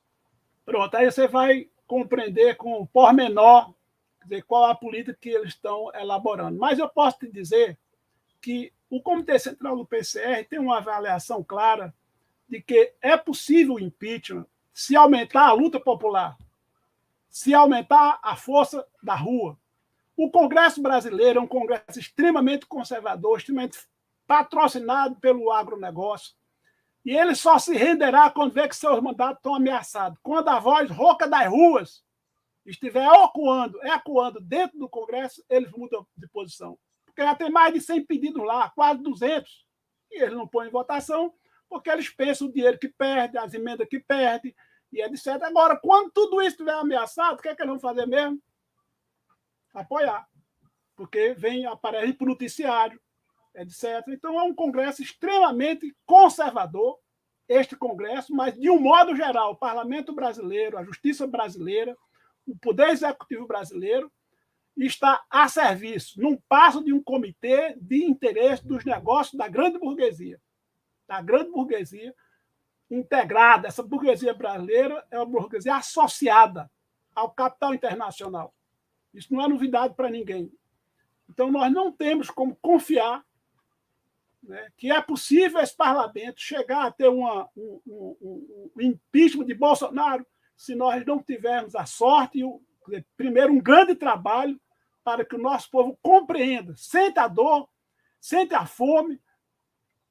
Pronto, aí você vai compreender com pormenor dizer, qual a política que eles estão elaborando. Mas eu posso te dizer que o Comitê Central do PCR tem uma avaliação clara de que é possível o impeachment se aumentar a luta popular, se aumentar a força da rua. O Congresso brasileiro é um Congresso extremamente conservador, extremamente patrocinado pelo agronegócio, e ele só se renderá quando vê que seus mandatos estão ameaçados. Quando a voz rouca das ruas estiver ecoando dentro do Congresso, eles mudam de posição. Porque já tem mais de 100 pedidos lá, quase 200, e eles não põem em votação, porque eles pensam o dinheiro que perde, as emendas que perde, e etc. Agora, quando tudo isso estiver ameaçado, o que é que eles vão fazer mesmo? Apoiar. Porque aparece para o noticiário, etc. Então, é um Congresso extremamente conservador, este Congresso, mas, de um modo geral, o Parlamento brasileiro, a Justiça brasileira, o Poder Executivo brasileiro está a serviço, num passo de um comitê de interesse dos negócios da grande burguesia. Da grande burguesia integrada. Essa burguesia brasileira é uma burguesia associada ao capital internacional. Isso não é novidade para ninguém. Então, nós não temos como confiar, né, que é possível esse parlamento chegar a ter um impeachment de Bolsonaro se nós não tivermos a sorte e, primeiro, um grande trabalho para que o nosso povo compreenda, sente a dor, sente a fome,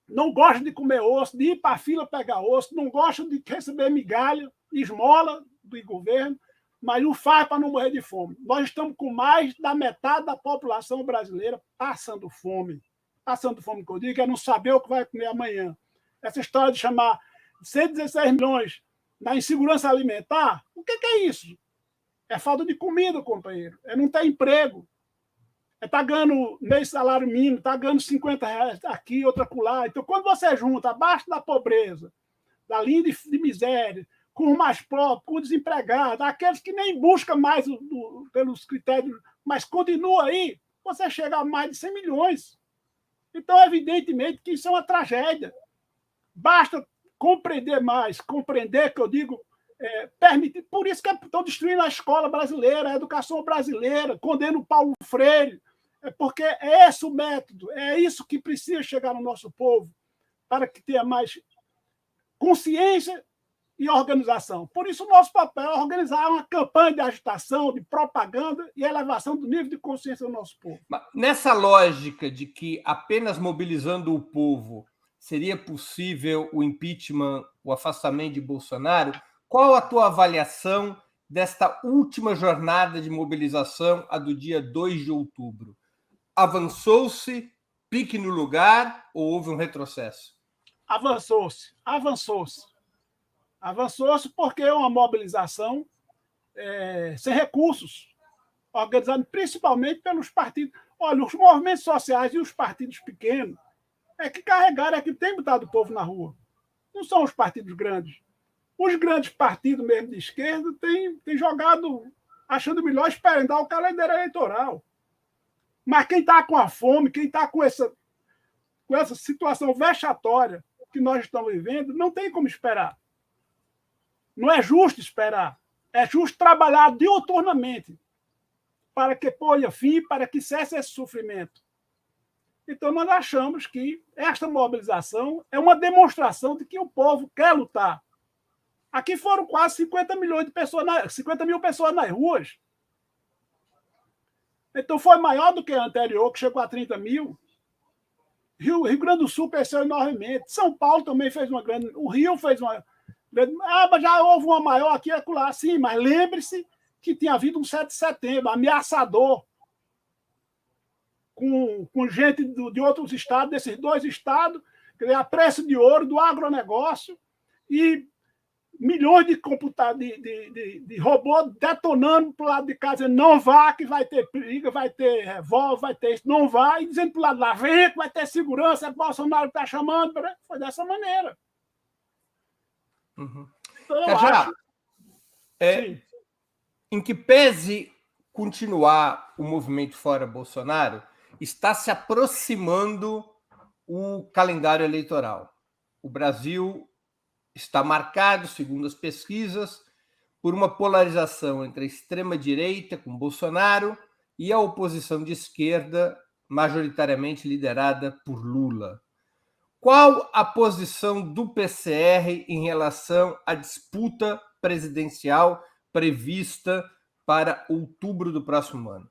não gosta de comer osso, de ir para a fila pegar osso, não gosta de receber migalha, esmola do governo, mas não faz para não morrer de fome. Nós estamos com mais da metade da população brasileira passando fome. Passando fome, que eu digo, é não saber o que vai comer amanhã. Essa história de chamar 116 milhões na insegurança alimentar, o que é isso? É falta de comida, companheiro. É não ter emprego. É estar ganhando meio salário mínimo, está ganhando R$50 aqui, outra acolá. Então, quando você junta abaixo da pobreza, da linha de miséria, com o mais pobre, com o desempregado, aqueles que nem buscam mais pelos critérios, mas continua aí, você chega a mais de 100 milhões. Então, evidentemente que isso é uma tragédia. Basta compreender mais, compreender, que eu digo, permitir. Por isso que estão destruindo a escola brasileira, a educação brasileira, condenam o Paulo Freire, porque é esse o método, é isso que precisa chegar no nosso povo, para que tenha mais consciência e organização. Por isso, o nosso papel é organizar uma campanha de agitação, de propaganda e elevação do nível de consciência do nosso povo. Nessa lógica de que apenas mobilizando o povo seria possível o impeachment, o afastamento de Bolsonaro, qual a tua avaliação desta última jornada de mobilização, a do dia 2 de outubro? Avançou-se, pique no lugar, ou houve um retrocesso? Avançou-se. Avançou-se porque é uma mobilização sem recursos, organizada principalmente pelos partidos. Olha, os movimentos sociais e os partidos pequenos é que carregaram, é que tem botado o povo na rua. Não são os partidos grandes. Os grandes partidos mesmo de esquerda têm jogado, achando melhor esperar o calendário eleitoral. Mas quem está com a fome, quem está com essa situação vexatória que nós estamos vivendo, não tem como esperar. Não é justo esperar. É justo trabalhar diuturnamente para que ponha fim, para que cesse esse sofrimento. Então, nós achamos que esta mobilização é uma demonstração de que o povo quer lutar. Aqui foram quase 50 milhões de pessoas, 50 mil pessoas nas ruas. Então, foi maior do que a anterior, que chegou a 30 mil. Rio Grande do Sul cresceu enormemente. São Paulo também fez uma grande... O Rio fez uma grande... mas já houve uma maior aqui e acolá. Sim, mas lembre-se que tinha havido um 7 de setembro ameaçador com gente de outros estados, desses dois estados, a preço de ouro, do agronegócio, e milhões de robôs detonando para o lado de casa, dizendo não vá, que vai ter briga, vai ter revólver, vai ter isso, não vá, e dizendo para o lado lá, vem, que vai ter segurança, é Bolsonaro que está chamando. Foi dessa maneira. Uhum. Então, eu acho... em que pese continuar o movimento Fora Bolsonaro, está se aproximando o calendário eleitoral. O Brasil está marcado, segundo as pesquisas, por uma polarização entre a extrema-direita, com Bolsonaro, e a oposição de esquerda, majoritariamente liderada por Lula. Qual a posição do PCR em relação à disputa presidencial prevista para outubro do próximo ano?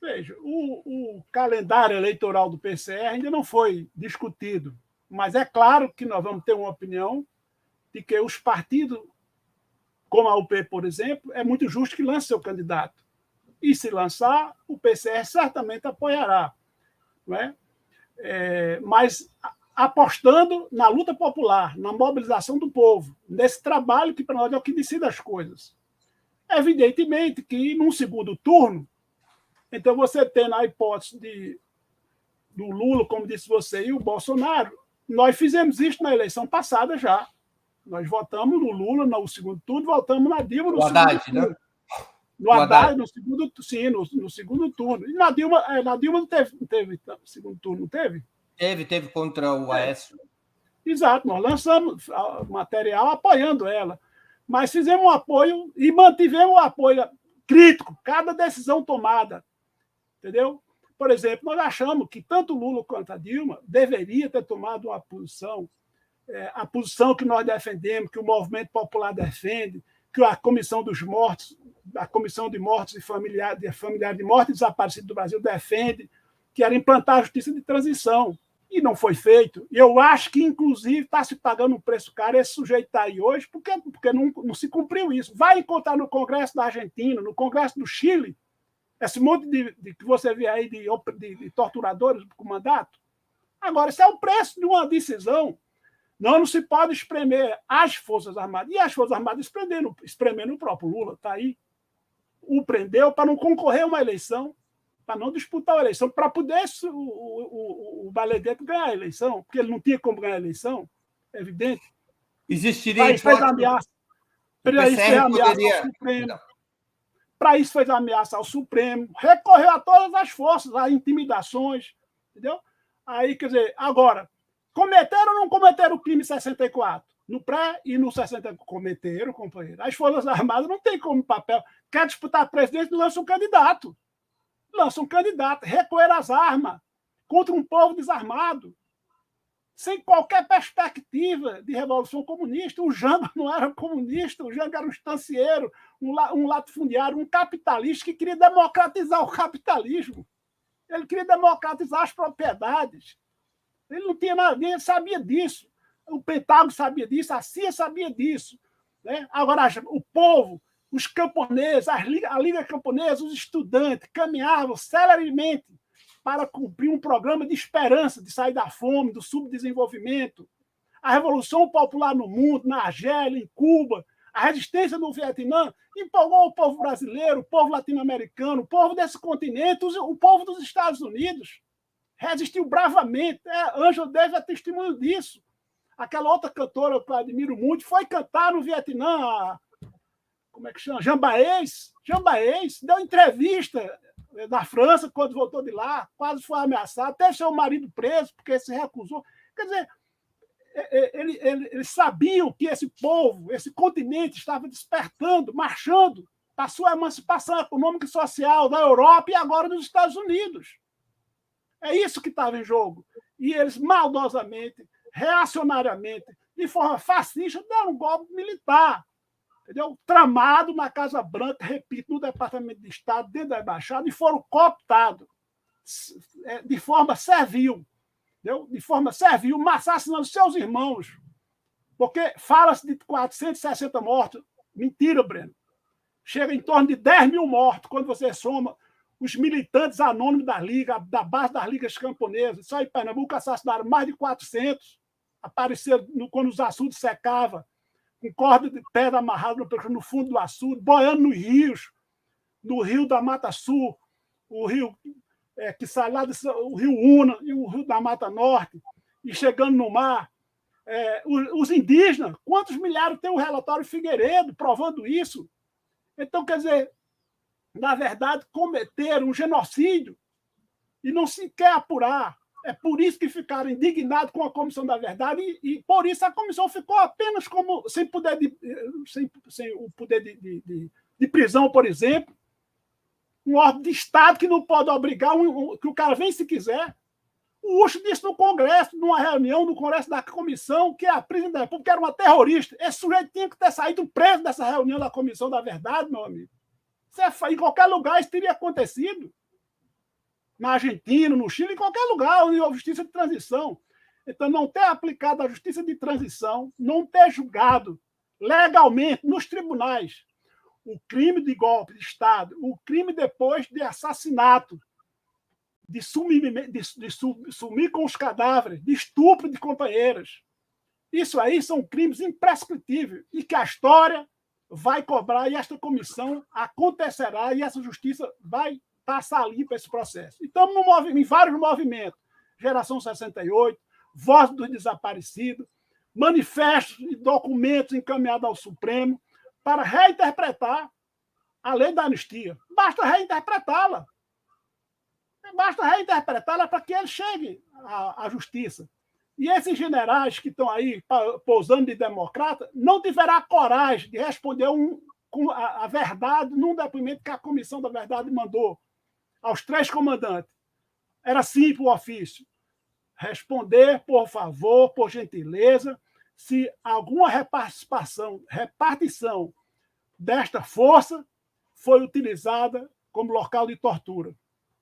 Veja, o calendário eleitoral do PCR ainda não foi discutido, mas é claro que nós vamos ter uma opinião de que os partidos, como a UP, por exemplo, é muito justo que lance seu candidato. E se lançar, o PCR certamente apoiará. Não é? Mas apostando na luta popular, na mobilização do povo, nesse trabalho que para nós é o que decide as coisas. Evidentemente que, num segundo turno, então você tendo a hipótese do Lula, como disse você, e o Bolsonaro, nós fizemos isso na eleição passada já. Nós votamos no Lula no segundo turno, votamos na Dilma no segundo turno. No Haddad, no segundo turno. E na Dilma não teve segundo turno, não teve? Teve contra o Aécio. Exato, nós lançamos material apoiando ela. Mas fizemos um apoio e mantivemos o apoio crítico, cada decisão tomada. Entendeu? Por exemplo, nós achamos que tanto Lula quanto a Dilma deveria ter tomado uma posição, a posição que nós defendemos, que o movimento popular defende, que a Comissão dos Mortos, a Comissão de Mortos e Familiares de Mortos e Desaparecidos do Brasil defende, que era implantar a justiça de transição. E não foi feito. E eu acho que, inclusive, está se pagando um preço caro. Esse sujeito está aí hoje porque não se cumpriu isso. Vai encontrar no Congresso da Argentina, no Congresso do Chile, esse monte de que você vê aí de torturadores com mandato. Agora, esse é o preço de uma decisão. Não se pode espremer as Forças Armadas. E as Forças Armadas espremendo o próprio Lula. Está aí. O prendeu para não concorrer a uma eleição, para não disputar a eleição, para poder o Valedetto ganhar a eleição, porque ele não tinha como ganhar a eleição, é evidente. Existiria para isso fez ameaça. Para isso fez ameaça ao Supremo. Para isso fez ameaça ao Supremo. Recorreu a todas as forças, a intimidações. Entendeu? Aí, quer dizer, agora, cometeram ou não cometeram o crime em 64? No pré e no 60 cometeram, companheiro. As Forças Armadas não têm como papel. Quer disputar a presidência, lança um candidato. Lança um candidato, recolher as armas contra um povo desarmado, sem qualquer perspectiva de revolução comunista. O Jango não era comunista, o Jango era um estancieiro, um latifundiário, um capitalista que queria democratizar o capitalismo. Ele queria democratizar as propriedades. Ele não tinha nada, ele sabia disso. O Pentágono sabia disso, a CIA sabia disso. Né? Agora, o povo, os camponeses, a Liga Camponesa, os estudantes caminhavam celeremente para cumprir um programa de esperança, de sair da fome, do subdesenvolvimento. A Revolução Popular no mundo, na Argélia, em Cuba, a resistência no Vietnã, empolgou o povo brasileiro, o povo latino-americano, o povo desse continente, o povo dos Estados Unidos. Resistiu bravamente. Ângela Davis é testemunho disso. Aquela outra cantora que eu admiro muito foi cantar no Vietnã, como é que chama? Jean Baez. Jean Baez deu entrevista na França quando voltou de lá, quase foi ameaçado, até seu marido preso, porque se recusou. Quer dizer, eles sabiam que esse povo, esse continente estava despertando, marchando para a sua emancipação econômica e social da Europa e agora dos Estados Unidos. É isso que estava em jogo. E eles, maldosamente, reacionariamente, de forma fascista, deram um golpe militar. Entendeu? Tramado na Casa Branca, repito, no Departamento de Estado, dentro da Embaixada, e foram cooptados de forma servil. Entendeu? De forma servil, assassinando seus irmãos. Porque fala-se de 460 mortos. Mentira, Breno. Chega em torno de 10 mil mortos quando você soma os militantes anônimos da Liga, da base das ligas camponesas. Só em Pernambuco assassinaram mais de 400. Apareceram quando os açudes secavam, com corda de pedra amarrada no fundo do açude, boiando nos rios, no rio da Mata Sul, o rio que sai lá, o rio Una e o rio da Mata Norte, e chegando no mar. Os indígenas, quantos milhares tem o relatório Figueiredo provando isso? Então, quer dizer, na verdade, cometeram um genocídio e não se quer apurar. É por isso que ficaram indignados com a Comissão da Verdade e por isso a comissão ficou apenas como sem o poder de prisão, por exemplo, um órgão de Estado que não pode obrigar que o cara vem se quiser. O Ucho disse no Congresso, numa reunião no Congresso da Comissão, que a presidente da República era uma terrorista. Esse sujeito tinha que ter saído preso dessa reunião da Comissão da Verdade, meu amigo. Em qualquer lugar isso teria acontecido. Na Argentina, no Chile, em qualquer lugar onde houve justiça de transição. Então, não ter aplicado a justiça de transição, não ter julgado legalmente nos tribunais o crime de golpe de Estado, o crime depois de assassinato, de sumir com os cadáveres, de estupro de companheiras. Isso aí são crimes imprescritíveis e que a história vai cobrar e esta comissão acontecerá e essa justiça vai passar ali para esse processo. E estamos em vários movimentos. Geração 68, Voz dos Desaparecidos, manifestos e documentos encaminhados ao Supremo para reinterpretar a lei da anistia. Basta reinterpretá-la. Basta reinterpretá-la para que ele chegue à justiça. E esses generais que estão aí pousando de democrata não tiverá coragem de responder com a verdade num depoimento que a Comissão da Verdade mandou aos 3 comandantes. Era simples o ofício. Responder, por favor, por gentileza, se alguma repartição desta força foi utilizada como local de tortura.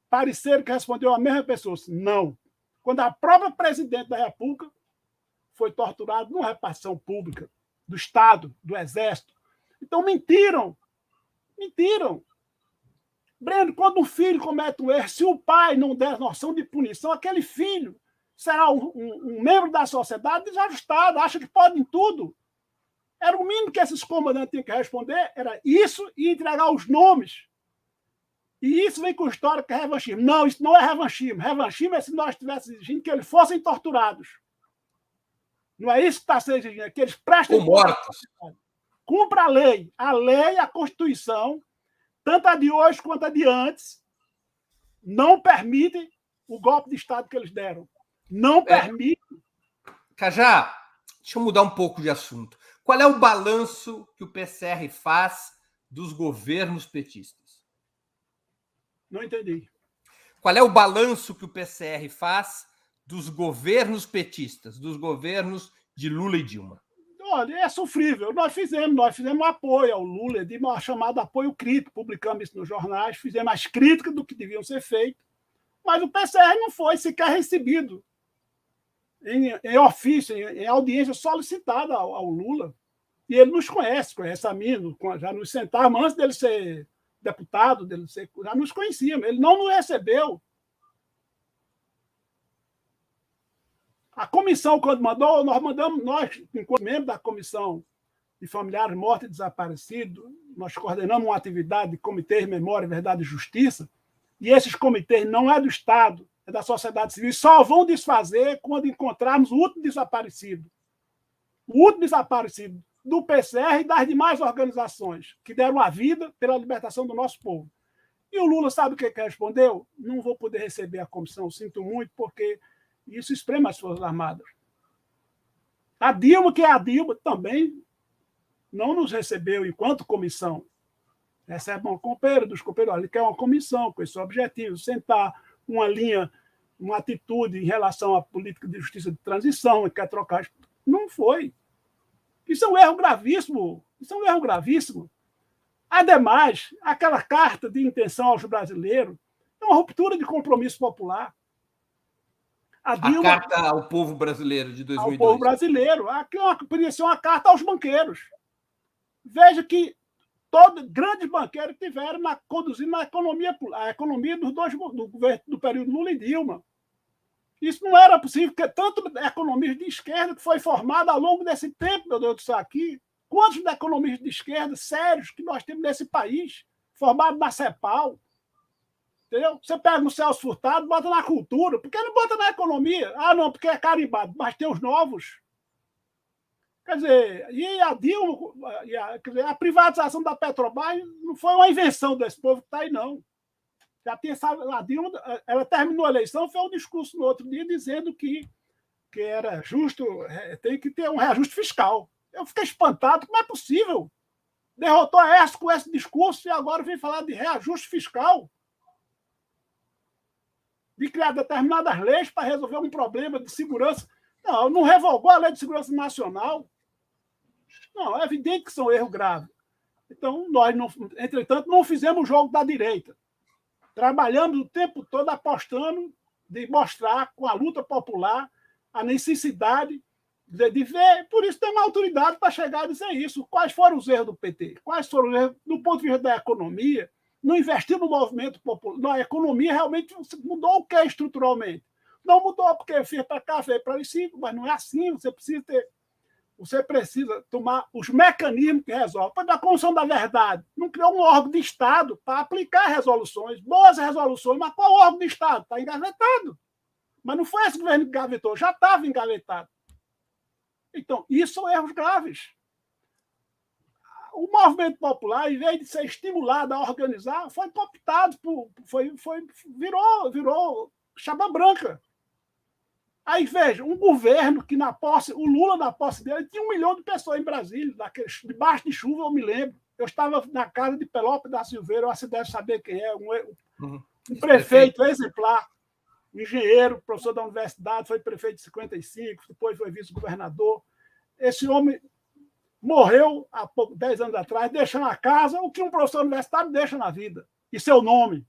Pareceram que respondeu a mesma pessoa. Não. quando a própria presidente da República foi torturada numa repartição pública do Estado, do Exército. Então, mentiram. Mentiram. Breno, quando um filho comete um erro, se o pai não der noção de punição, aquele filho será um membro da sociedade desajustado, acha que pode em tudo. Era o mínimo que esses comandantes tinham que responder, era isso e entregar os nomes. E isso vem com história que é revanchismo. Não, isso não é revanchismo. Revanchismo é se nós estivéssemos exigindo que eles fossem torturados. Não é isso que está sendo exigido, é que eles prestem... Ou mortos. Cumpra a lei. A lei, a Constituição, tanto a de hoje quanto a de antes, não permitem o golpe de Estado que eles deram. Não permite. Cajá, deixa eu mudar um pouco de assunto. Qual é o balanço que o PCR faz dos governos petistas? Não entendi. Qual é o balanço que o PCR faz dos governos petistas, dos governos de Lula e Dilma? Olha, é sofrível. Nós fizemos um apoio ao Lula, de uma chamada apoio crítico, publicamos isso nos jornais, fizemos as críticas do que deviam ser feito, mas o PCR não foi sequer recebido em ofício, em audiência solicitada ao Lula. E ele nos conhece a mim, já nos sentávamos antes dele ser deputado, já nos conhecíamos. Ele não nos recebeu. A comissão, quando mandou, nós, enquanto membros da Comissão de Familiares Mortos e Desaparecidos, nós coordenamos uma atividade de Comitê de Memória, Verdade e Justiça, e esses comitês não é do Estado, é da sociedade civil, só vão desfazer quando encontrarmos o último desaparecido. O último desaparecido do PCR e das demais organizações que deram a vida pela libertação do nosso povo. E o Lula sabe o que respondeu? Não vou poder receber a comissão, sinto muito, porque isso espreme as Forças Armadas. A Dilma, que é a Dilma, também não nos recebeu enquanto comissão. Recebe uma companheira dos companheiros. Ele quer uma comissão com esse objetivo, sentar uma linha, uma atitude em relação à política de justiça de transição, e quer trocar. Não foi. Isso é um erro gravíssimo. Isso é um erro gravíssimo. Ademais, aquela carta de intenção aos brasileiros é uma ruptura de compromisso popular. A carta ao povo brasileiro de 2002. Ao povo brasileiro. Aquilo poderia ser uma carta aos banqueiros. Veja que todos grandes banqueiros tiveram conduzindo a economia do período Lula e Dilma. Isso não era possível, porque tanto economistas de esquerda que foi formado ao longo desse tempo, meu Deus do céu, aqui. Quantos economistas de esquerda sérios que nós temos nesse país, formados na CEPAL? Entendeu? Você pega o Celso Furtado, bota na cultura. Por que não bota na economia? Ah, não, porque é carimbado, mas tem os novos. Quer dizer, e a Dilma, a privatização da Petrobras não foi uma invenção desse povo que está aí, não. Já tem, a Dilma, ela terminou a eleição, fez um discurso no outro dia dizendo que era justo, tem que ter um reajuste fiscal. Eu fiquei espantado, como é possível? Derrotou a Aécio com esse discurso e agora vem falar de reajuste fiscal. De criar determinadas leis para resolver um problema de segurança. Não revogou a Lei de Segurança Nacional. Não, é evidente que são erros graves. Então, nós, entretanto, não fizemos o jogo da direita. Trabalhamos o tempo todo apostando de mostrar com a luta popular a necessidade de ver. Por isso, temos autoridade para chegar a dizer isso. Quais foram os erros do PT? Quais foram os erros do ponto de vista da economia? Não investiu no movimento popular. Na economia, realmente mudou o que estruturalmente? Não mudou, porque fez para cá, fez para os cinco, mas não é assim. Você precisa tomar os mecanismos que resolvem. Para a Comissão da Verdade, não criou um órgão de Estado para aplicar resoluções, boas resoluções, mas qual órgão de Estado? Está engavetado. Mas não foi esse governo que engavetou, já estava engavetado. Então, isso são erros graves. O movimento popular, em vez de ser estimulado a organizar, foi cooptado, virou chapa branca. Aí, veja, um governo que o Lula, na posse dele, tinha 1 milhão de pessoas em Brasília, debaixo de chuva, eu me lembro. Eu estava na casa de Pelópio da Silveira, você deve saber quem é, um prefeito exemplar, engenheiro, professor da universidade, foi prefeito de 55, depois foi vice-governador. Esse homem morreu há 10 anos atrás, deixando a casa o que um professor universitário deixa na vida, e seu nome.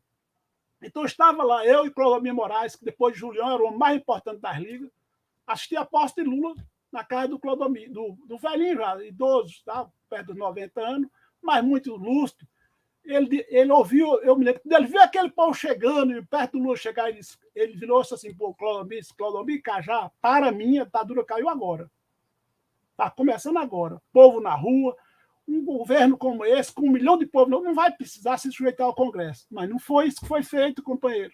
Então, estava lá eu e Clodomir Moraes, que depois de Julião era o mais importante das ligas, assisti a posse de Lula na casa do Clodomir, do velhinho já, idoso, tá? Perto dos 90 anos, mas muito lúcido. Ele ouviu, eu me lembro, ele viu aquele povo chegando, e perto do Lula chegar, ele virou-se assim, pô, Clodomir, Cajá, para mim, a ditadura caiu agora. Está começando agora. Povo na rua, um governo como esse, com 1 milhão de povo, não vai precisar se sujeitar ao Congresso. Mas não foi isso que foi feito, companheiro.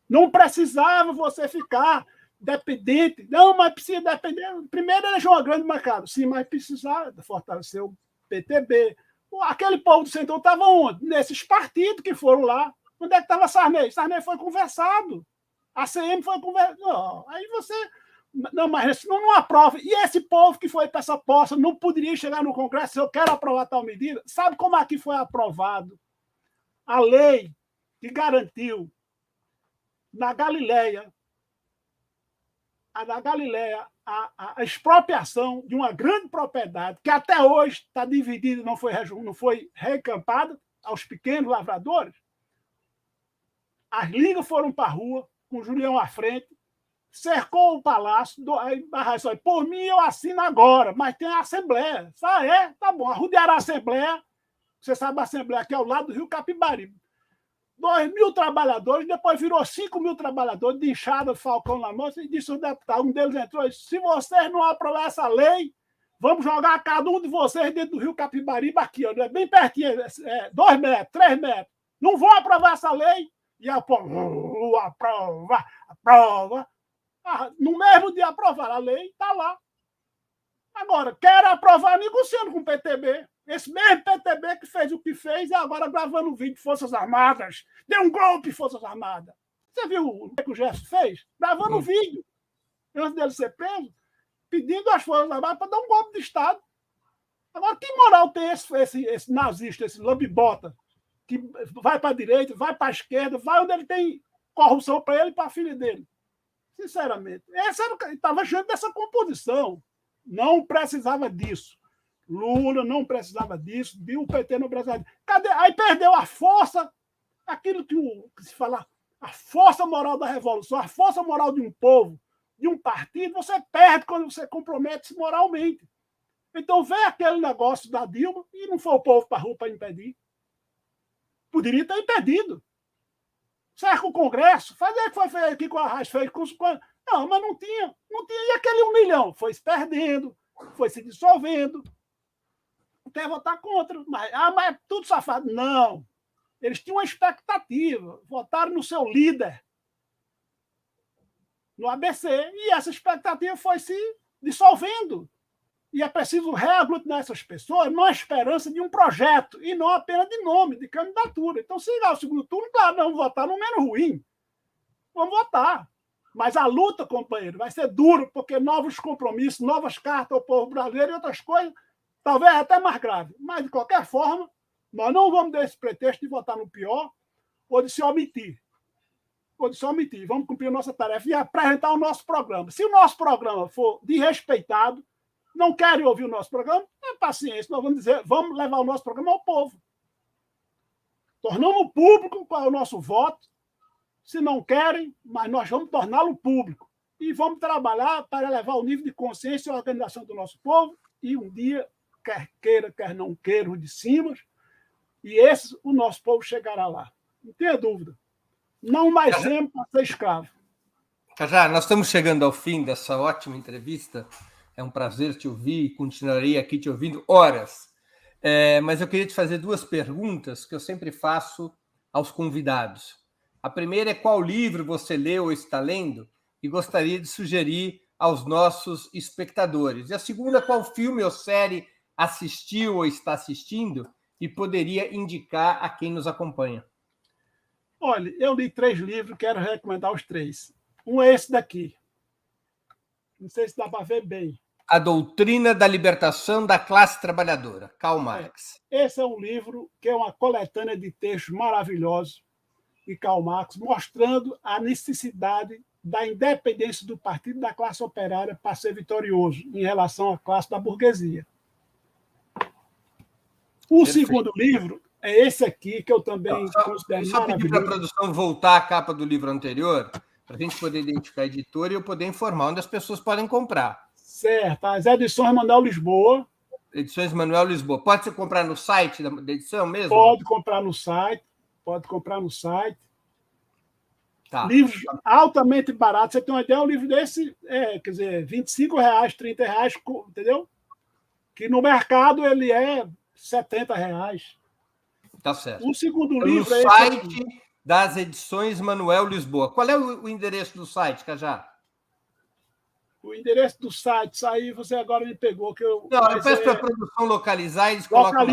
Não precisava você ficar dependente. Não, mas precisa depender. Primeiro, eleger uma grande bancada. Sim, mas precisava fortalecer o PTB. Aquele povo do Centrão estava onde? Nesses partidos que foram lá. Onde é que estava Sarney? Sarney foi conversado. A CM foi conversado. Aí você... Não, mas não aprova. E esse povo que foi para essa posse não poderia chegar no Congresso se eu quero aprovar tal medida. Sabe como aqui foi aprovado? A lei que garantiu na Galileia a expropriação de uma grande propriedade que até hoje está dividida, não foi recampada aos pequenos lavradores. As ligas foram para a rua, com o Julião à frente, cercou o palácio, por mim eu assino agora, mas tem a Assembleia. Tá bom, arrodearam a Assembleia, você sabe a Assembleia que é ao lado do Rio Capibaribe. 2.000 trabalhadores, depois virou 5.000 trabalhadores, de enxada, falcão na mão, e disse o deputado, um deles entrou e disse, se vocês não aprovar essa lei, vamos jogar cada um de vocês dentro do Rio Capibaribe aqui, ó, bem pertinho, 2 metros, 3 metros. Não vão aprovar essa lei? E a povo, aprova. No mesmo dia aprovar a lei, está lá. Agora, quer aprovar negociando com o PTB. Esse mesmo PTB que fez o que fez e agora gravando um vídeo de Forças Armadas. Deu um golpe, Forças Armadas. Você viu o que o Gerson fez? Gravando um vídeo, antes dele ser preso, pedindo às Forças Armadas para dar um golpe de Estado. Agora, que moral tem esse nazista, esse lambibota, que vai para a direita, vai para a esquerda, vai onde ele tem corrupção para ele e para a filha dele? Sinceramente. Estava achando dessa composição. Não precisava disso. Lula não precisava disso, o PT não precisava disso. Cadê? Aí perdeu a força, aquilo que se fala, a força moral da revolução, a força moral de um povo, de um partido, você perde quando você compromete-se moralmente. Então veio aquele negócio da Dilma e não foi o povo para a rua para impedir. Poderia ter impedido. Cerca o Congresso, fazer o que foi feito aqui com a Arraes, fez com os... Não, mas não tinha. E aquele 1 milhão? Foi se perdendo, foi se dissolvendo. Quer votar contra. Mas é tudo safado. Não. Eles tinham uma expectativa. Votaram no seu líder, no ABC, e essa expectativa foi se dissolvendo. E é preciso reaglutinar essas pessoas numa esperança de um projeto, e não apenas de nome, de candidatura. Então, se chegar ao segundo turno, claro, vamos votar no menos ruim. Vamos votar. Mas a luta, companheiro, vai ser dura, porque novos compromissos, novas cartas ao povo brasileiro e outras coisas, talvez até mais grave. Mas, de qualquer forma, nós não vamos dar esse pretexto de votar no pior ou de se omitir. Vamos cumprir a nossa tarefa e apresentar o nosso programa. Se o nosso programa for desrespeitado, não querem ouvir o nosso programa, é paciência. Nós vamos dizer, vamos levar o nosso programa ao povo. Tornamos público qual é o nosso voto. Se não querem, mas nós vamos torná-lo público. E vamos trabalhar para elevar o nível de consciência e organização do nosso povo. E um dia, quer queira, quer não queira, o de cima, e o nosso povo chegará lá. Não tenha dúvida. Não mais sempre para ser escravo. Cajá, nós estamos chegando ao fim dessa ótima entrevista. É um prazer te ouvir e continuarei aqui te ouvindo horas. Mas eu queria te fazer 2 perguntas que eu sempre faço aos convidados. A primeira é qual livro você leu ou está lendo e gostaria de sugerir aos nossos espectadores. E a segunda, qual filme ou série assistiu ou está assistindo e poderia indicar a quem nos acompanha. Olha, eu li 3 livros, quero recomendar os 3. Um é esse daqui. Não sei se dá para ver bem. A Doutrina da Libertação da Classe Trabalhadora, Karl Marx. Esse é um livro que é uma coletânea de textos maravilhosos de Karl Marx, mostrando a necessidade da independência do partido da classe operária para ser vitorioso em relação à classe da burguesia. O segundo livro é esse aqui que eu também considero só pedir para a maravilhoso. produção voltar à capa do livro anterior, para a gente poder identificar a editora e eu poder informar onde as pessoas podem comprar. Certo, as edições Manuel Lisboa. Edições Manuel Lisboa. Pode ser comprar no site da edição mesmo? Pode comprar no site. Pode comprar no site. Tá. Livros altamente baratos. Você tem uma ideia, um livro desse, quer dizer, R$25, R$30, entendeu? Que no mercado ele é R$70. Tá certo. O segundo então, livro no é site esse aqui. das edições Manuel Lisboa. Qual é o endereço do site, Cajá? O endereço do site, aí você agora me pegou. Não, eu peço para a produção localizar e eles colocam...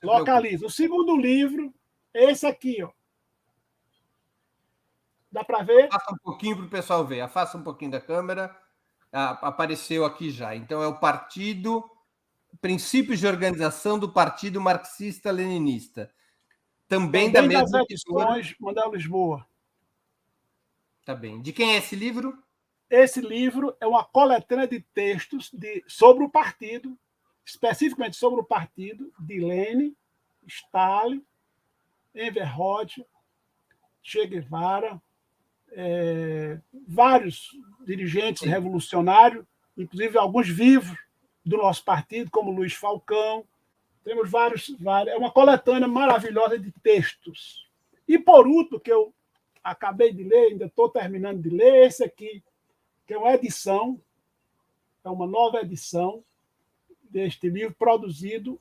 Localiza. O segundo livro é esse aqui, ó. Dá para ver? Afasta um pouquinho para o pessoal ver. Afasta um pouquinho da câmera. Apareceu aqui já. Então, é o Partido... Princípios de Organização do Partido Marxista-Leninista. Também da mesma das edições Manuel Lisboa. Tá bem. De quem é esse livro? Esse livro é uma coletânea de textos sobre o partido, especificamente sobre o partido, de Lenin, Stalin, Enver Hoxha, Che Guevara, vários dirigentes revolucionários, inclusive alguns vivos do nosso partido, como Luiz Falcão. Temos vários. É uma coletânea maravilhosa de textos. E, por último, que eu acabei de ler, ainda estou terminando de ler, esse aqui, que é uma edição, é uma nova edição deste livro, produzido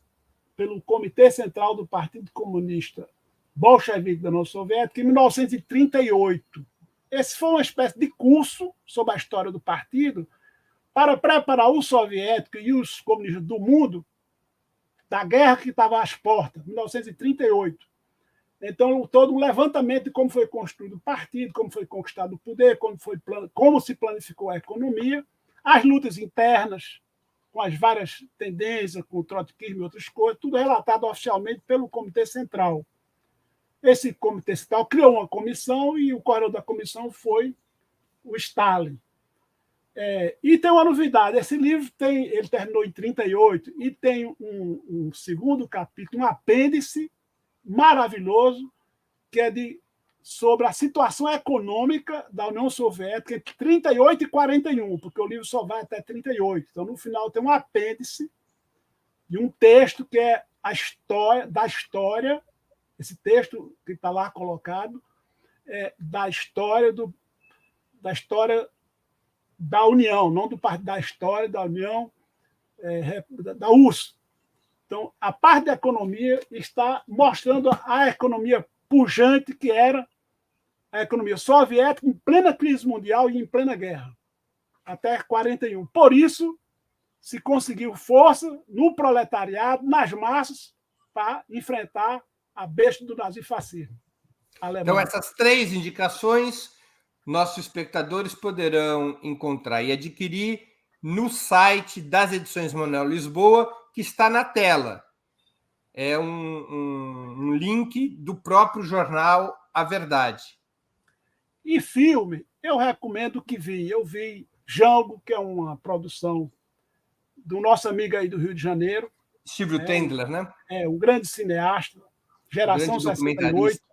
pelo Comitê Central do Partido Comunista Bolchevique da União Soviética, em 1938. Esse foi uma espécie de curso sobre a história do partido para preparar os soviéticos e os comunistas do mundo da guerra que estava às portas, 1938. Então, todo um levantamento de como foi construído o partido, como foi conquistado o poder, como se planificou a economia, as lutas internas, com as várias tendências, com o trotskismo e outras coisas, tudo relatado oficialmente pelo Comitê Central. Esse Comitê Central criou uma comissão e o coordenador da comissão foi o Stalin. E tem uma novidade, esse livro ele terminou em 1938 e tem um segundo capítulo, um apêndice maravilhoso, que é sobre a situação econômica da União Soviética entre 1938 e 1941, porque o livro só vai até 1938. Então, no final, tem um apêndice de um texto que é a história da história, esse texto que está lá colocado, da história da União, não do partido, da história da União, da URSS. Então, a parte da economia está mostrando a economia pujante que era a economia soviética em plena crise mundial e em plena guerra, até 1941. Por isso, se conseguiu força no proletariado, nas massas, para enfrentar a besta do nazifascismo alemão. Então, essas 3 indicações nossos espectadores poderão encontrar e adquirir no site das edições Manuel Lisboa, que está na tela. É um link do próprio jornal A Verdade. E filme, eu recomendo que vi. Eu vi Django, que é uma produção do nosso amigo aí do Rio de Janeiro. Steve Tendler, né? Um grande cineasta, Geração 68.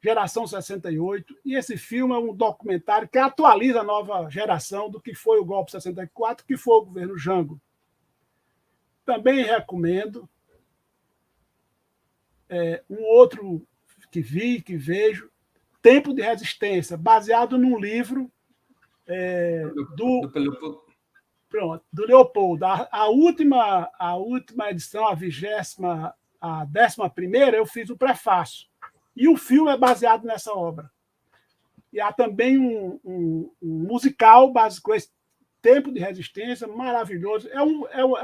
Geração 68, e esse filme é um documentário que atualiza a nova geração do que foi o golpe de 64, que foi o governo Jango. Também recomendo um outro que vejo, Tempo de Resistência, baseado num livro do Leopoldo. A última edição, a 11ª, eu fiz o prefácio. E o filme é baseado nessa obra. E há também um musical básico com esse Tempo de Resistência, maravilhoso. É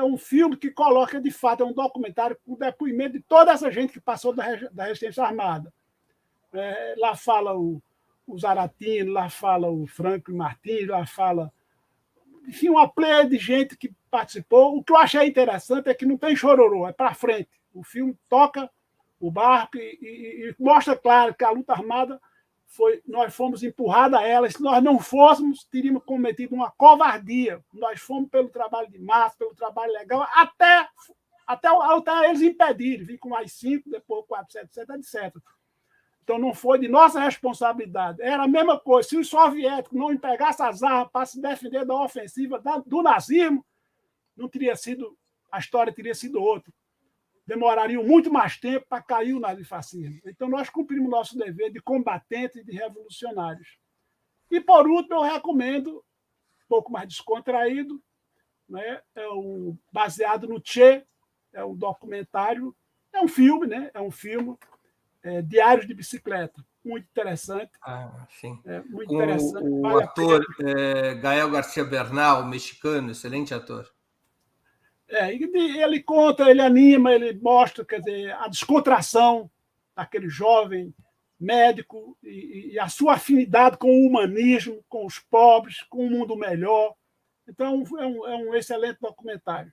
um filme que coloca, de fato, é um documentário com depoimento de toda essa gente que passou da resistência armada. Lá fala o Zaratino, lá fala o Franklin Martins, lá fala... Enfim, uma pleia de gente que participou. O que eu achei interessante é que não tem chororô, é para frente. O filme toca o barco e mostra claro que a luta armada nós fomos empurrados a ela. Se nós não fôssemos, teríamos cometido uma covardia. Nós fomos pelo trabalho de massa, pelo trabalho legal, até até eles impedirem, vir com mais 5, depois 4, 7, 7, etc. Então, não foi de nossa responsabilidade. Era a mesma coisa. Se os soviéticos não empregassem as armas para se defender da ofensiva do nazismo, não teria sido, a história teria sido outra. Demorariam muito mais tempo para cair o nazifascismo. Então, nós cumprimos nosso dever de combatentes e de revolucionários. E, por último, eu recomendo, um pouco mais descontraído, né? Baseado no Che, é um documentário, é um filme, né? É um filme, Diários de Bicicleta, muito interessante. Sim. Muito interessante. O ator Gael Garcia Bernal, mexicano, excelente ator. Ele conta, ele anima, ele mostra, quer dizer, a descontração daquele jovem médico e a sua afinidade com o humanismo, com os pobres, com um mundo melhor. Então, é um excelente documentário.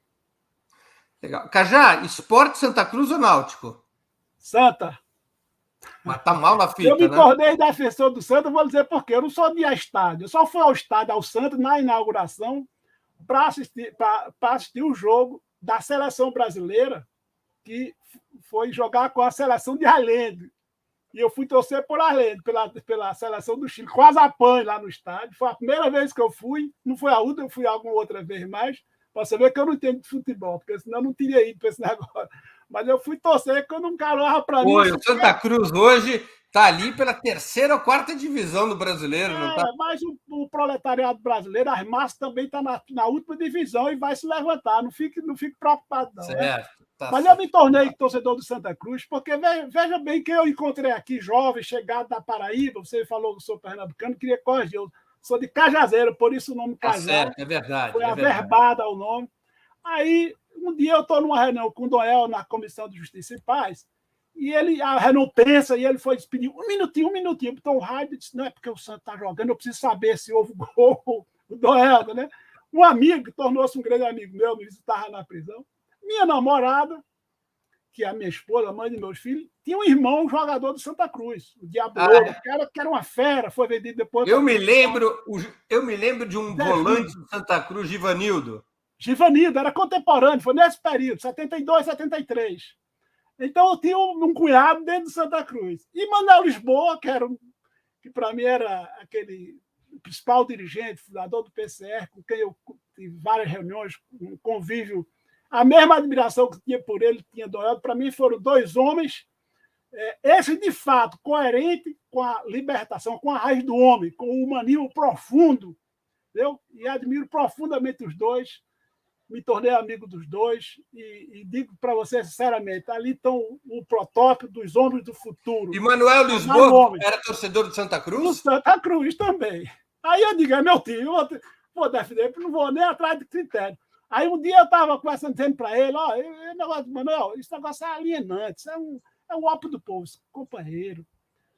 Legal. Cajá, Esporte Santa Cruz ou Náutico? Santa. Mas tá mal na fita, eu me né? tornei defensor do Santa, vou dizer por quê. Eu não sou de ir a estádio. Eu só fui ao estádio, ao Santa, na inauguração, para assistir o jogo da seleção brasileira, que foi jogar com a seleção de Allende. E eu fui torcer por Allende, pela seleção do Chile. Quase apanho lá no estádio. Foi a primeira vez que eu fui, não foi a última, eu fui alguma outra vez mais, para você ver que eu não entendo de futebol, porque senão eu não teria ido para esse negócio. Mas eu fui torcer quando um cara olhava para mim. O Santa Cruz hoje está ali pela 3ª ou 4ª divisão do brasileiro, não tá? Mas o proletariado brasileiro, as massas também está na última divisão e vai se levantar. Não fique preocupado, não. Certo. Né? Mas eu me tornei torcedor do Santa Cruz, porque veja bem que eu encontrei aqui jovem, chegado da Paraíba, você falou que sou pernambucano, queria corrigir, eu sou de Cajazeiro, por isso o nome Cajá. Certo, é verdade. Foi averbada ao nome. Aí, um dia eu estou numa reunião com o Doel na Comissão de Justiça e Paz, e a reunião tensa, e ele foi despedir, um minutinho, então o rádio disse, não é porque o Santos está jogando, eu preciso saber se houve gol, o Doel, né? Um amigo, tornou-se um grande amigo meu, me visitava na prisão. Minha namorada, que é a minha esposa, a mãe de meus filhos, tinha um irmão jogador do Santa Cruz, o Diabo Louro, que era uma fera, foi vendido depois. Eu me lembro de um volante do Santa Cruz, Givanildo. Givanildo, era contemporâneo, foi nesse período, 72, 73. Então eu tinha um cunhado dentro do Santa Cruz. E Manuel Lisboa, que para mim era aquele principal dirigente, fundador do PCR, com quem eu tive várias reuniões, um convívio. A mesma admiração que tinha por ele, tinha Doel. Para mim, foram dois homens, esse de fato, coerente com a libertação, com a raiz do homem, com o humanismo profundo. Entendeu? E admiro profundamente os dois, me tornei amigo dos dois, e digo para você, sinceramente, ali estão o protótipo dos homens do futuro. E Manuel Lisboa era torcedor do Santa Cruz? Do Santa Cruz também. Aí eu digo, é meu time, vou defender, não vou nem atrás de critério. Aí um dia eu estava conversando para ele, Manuel, esse negócio é alienante, isso é um ópio do povo, companheiro.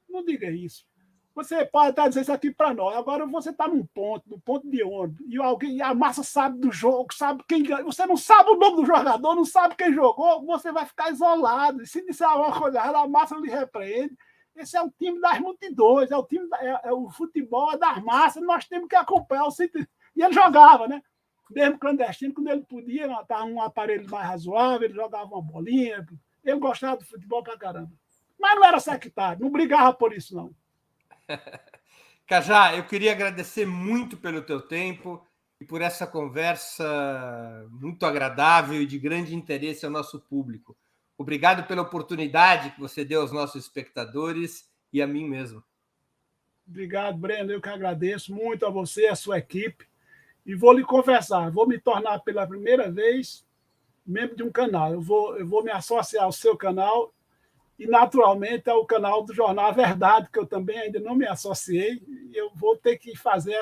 Não diga isso. Você pode estar dizendo isso aqui para nós. Agora você está no ponto de onde? E a massa sabe do jogo, sabe quem ganha. Você não sabe o nome do jogador, não sabe quem jogou, você vai ficar isolado. E se disser alguma coisa errada, a massa lhe repreende. Esse é o time das multidões, o futebol é das massas, nós temos que acompanhar o sentido. E ele jogava, né? Mesmo clandestino, quando ele podia, estava um aparelho mais razoável, ele jogava uma bolinha, ele gostava do futebol pra caramba. Mas não era sectário, não brigava por isso, não. Cajá, eu queria agradecer muito pelo teu tempo e por essa conversa muito agradável e de grande interesse ao nosso público. Obrigado pela oportunidade que você deu aos nossos espectadores e a mim mesmo. Obrigado, Breno. Eu que agradeço muito a você, a sua equipe. E vou lhe confessar, vou me tornar pela primeira vez membro de um canal. Eu vou me associar ao seu canal e, naturalmente, ao canal do Jornal A Verdade, que eu também ainda não me associei. E eu vou ter que fazer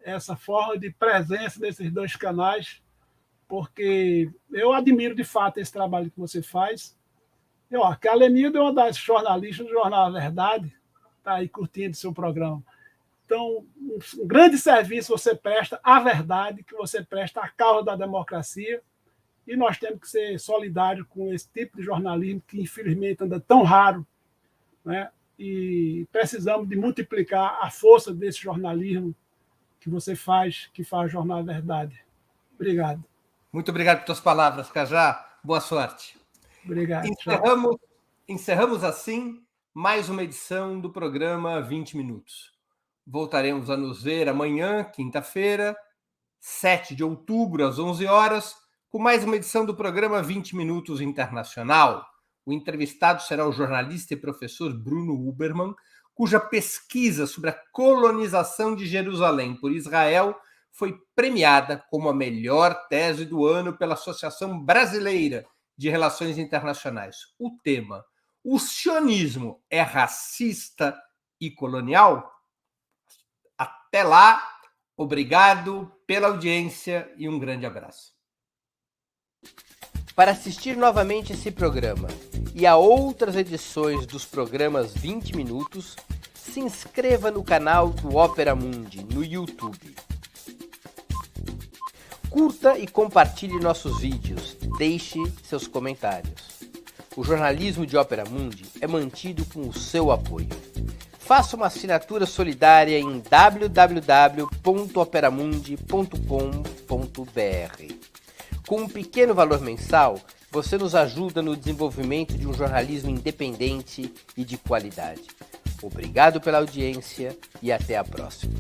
essa forma de presença nesses dois canais, porque eu admiro, de fato, esse trabalho que você faz. A Lenilda é uma das jornalistas do Jornal A Verdade, está aí curtindo seu programa. Então, um grande serviço você presta à verdade, que você presta à causa da democracia, e nós temos que ser solidários com esse tipo de jornalismo que, infelizmente, anda tão raro, né? E precisamos de multiplicar a força desse jornalismo que você faz, que faz o Jornal A Verdade. Obrigado. Muito obrigado por tuas palavras, Cajá. Boa sorte. Obrigado. Encerramos assim mais uma edição do programa 20 Minutos. Voltaremos a nos ver amanhã, quinta-feira, 7 de outubro, às 11 horas, com mais uma edição do programa 20 Minutos Internacional. O entrevistado será o jornalista e professor Bruno Huberman, cuja pesquisa sobre a colonização de Jerusalém por Israel foi premiada como a melhor tese do ano pela Associação Brasileira de Relações Internacionais. O tema: o sionismo é racista e colonial? Até lá, obrigado pela audiência e um grande abraço. Para assistir novamente esse programa e a outras edições dos programas 20 Minutos, se inscreva no canal do Opera Mundi no YouTube. Curta e compartilhe nossos vídeos, deixe seus comentários. O jornalismo de Opera Mundi é mantido com o seu apoio. Faça uma assinatura solidária em www.operamundi.com.br. Com um pequeno valor mensal, você nos ajuda no desenvolvimento de um jornalismo independente e de qualidade. Obrigado pela audiência e até a próxima.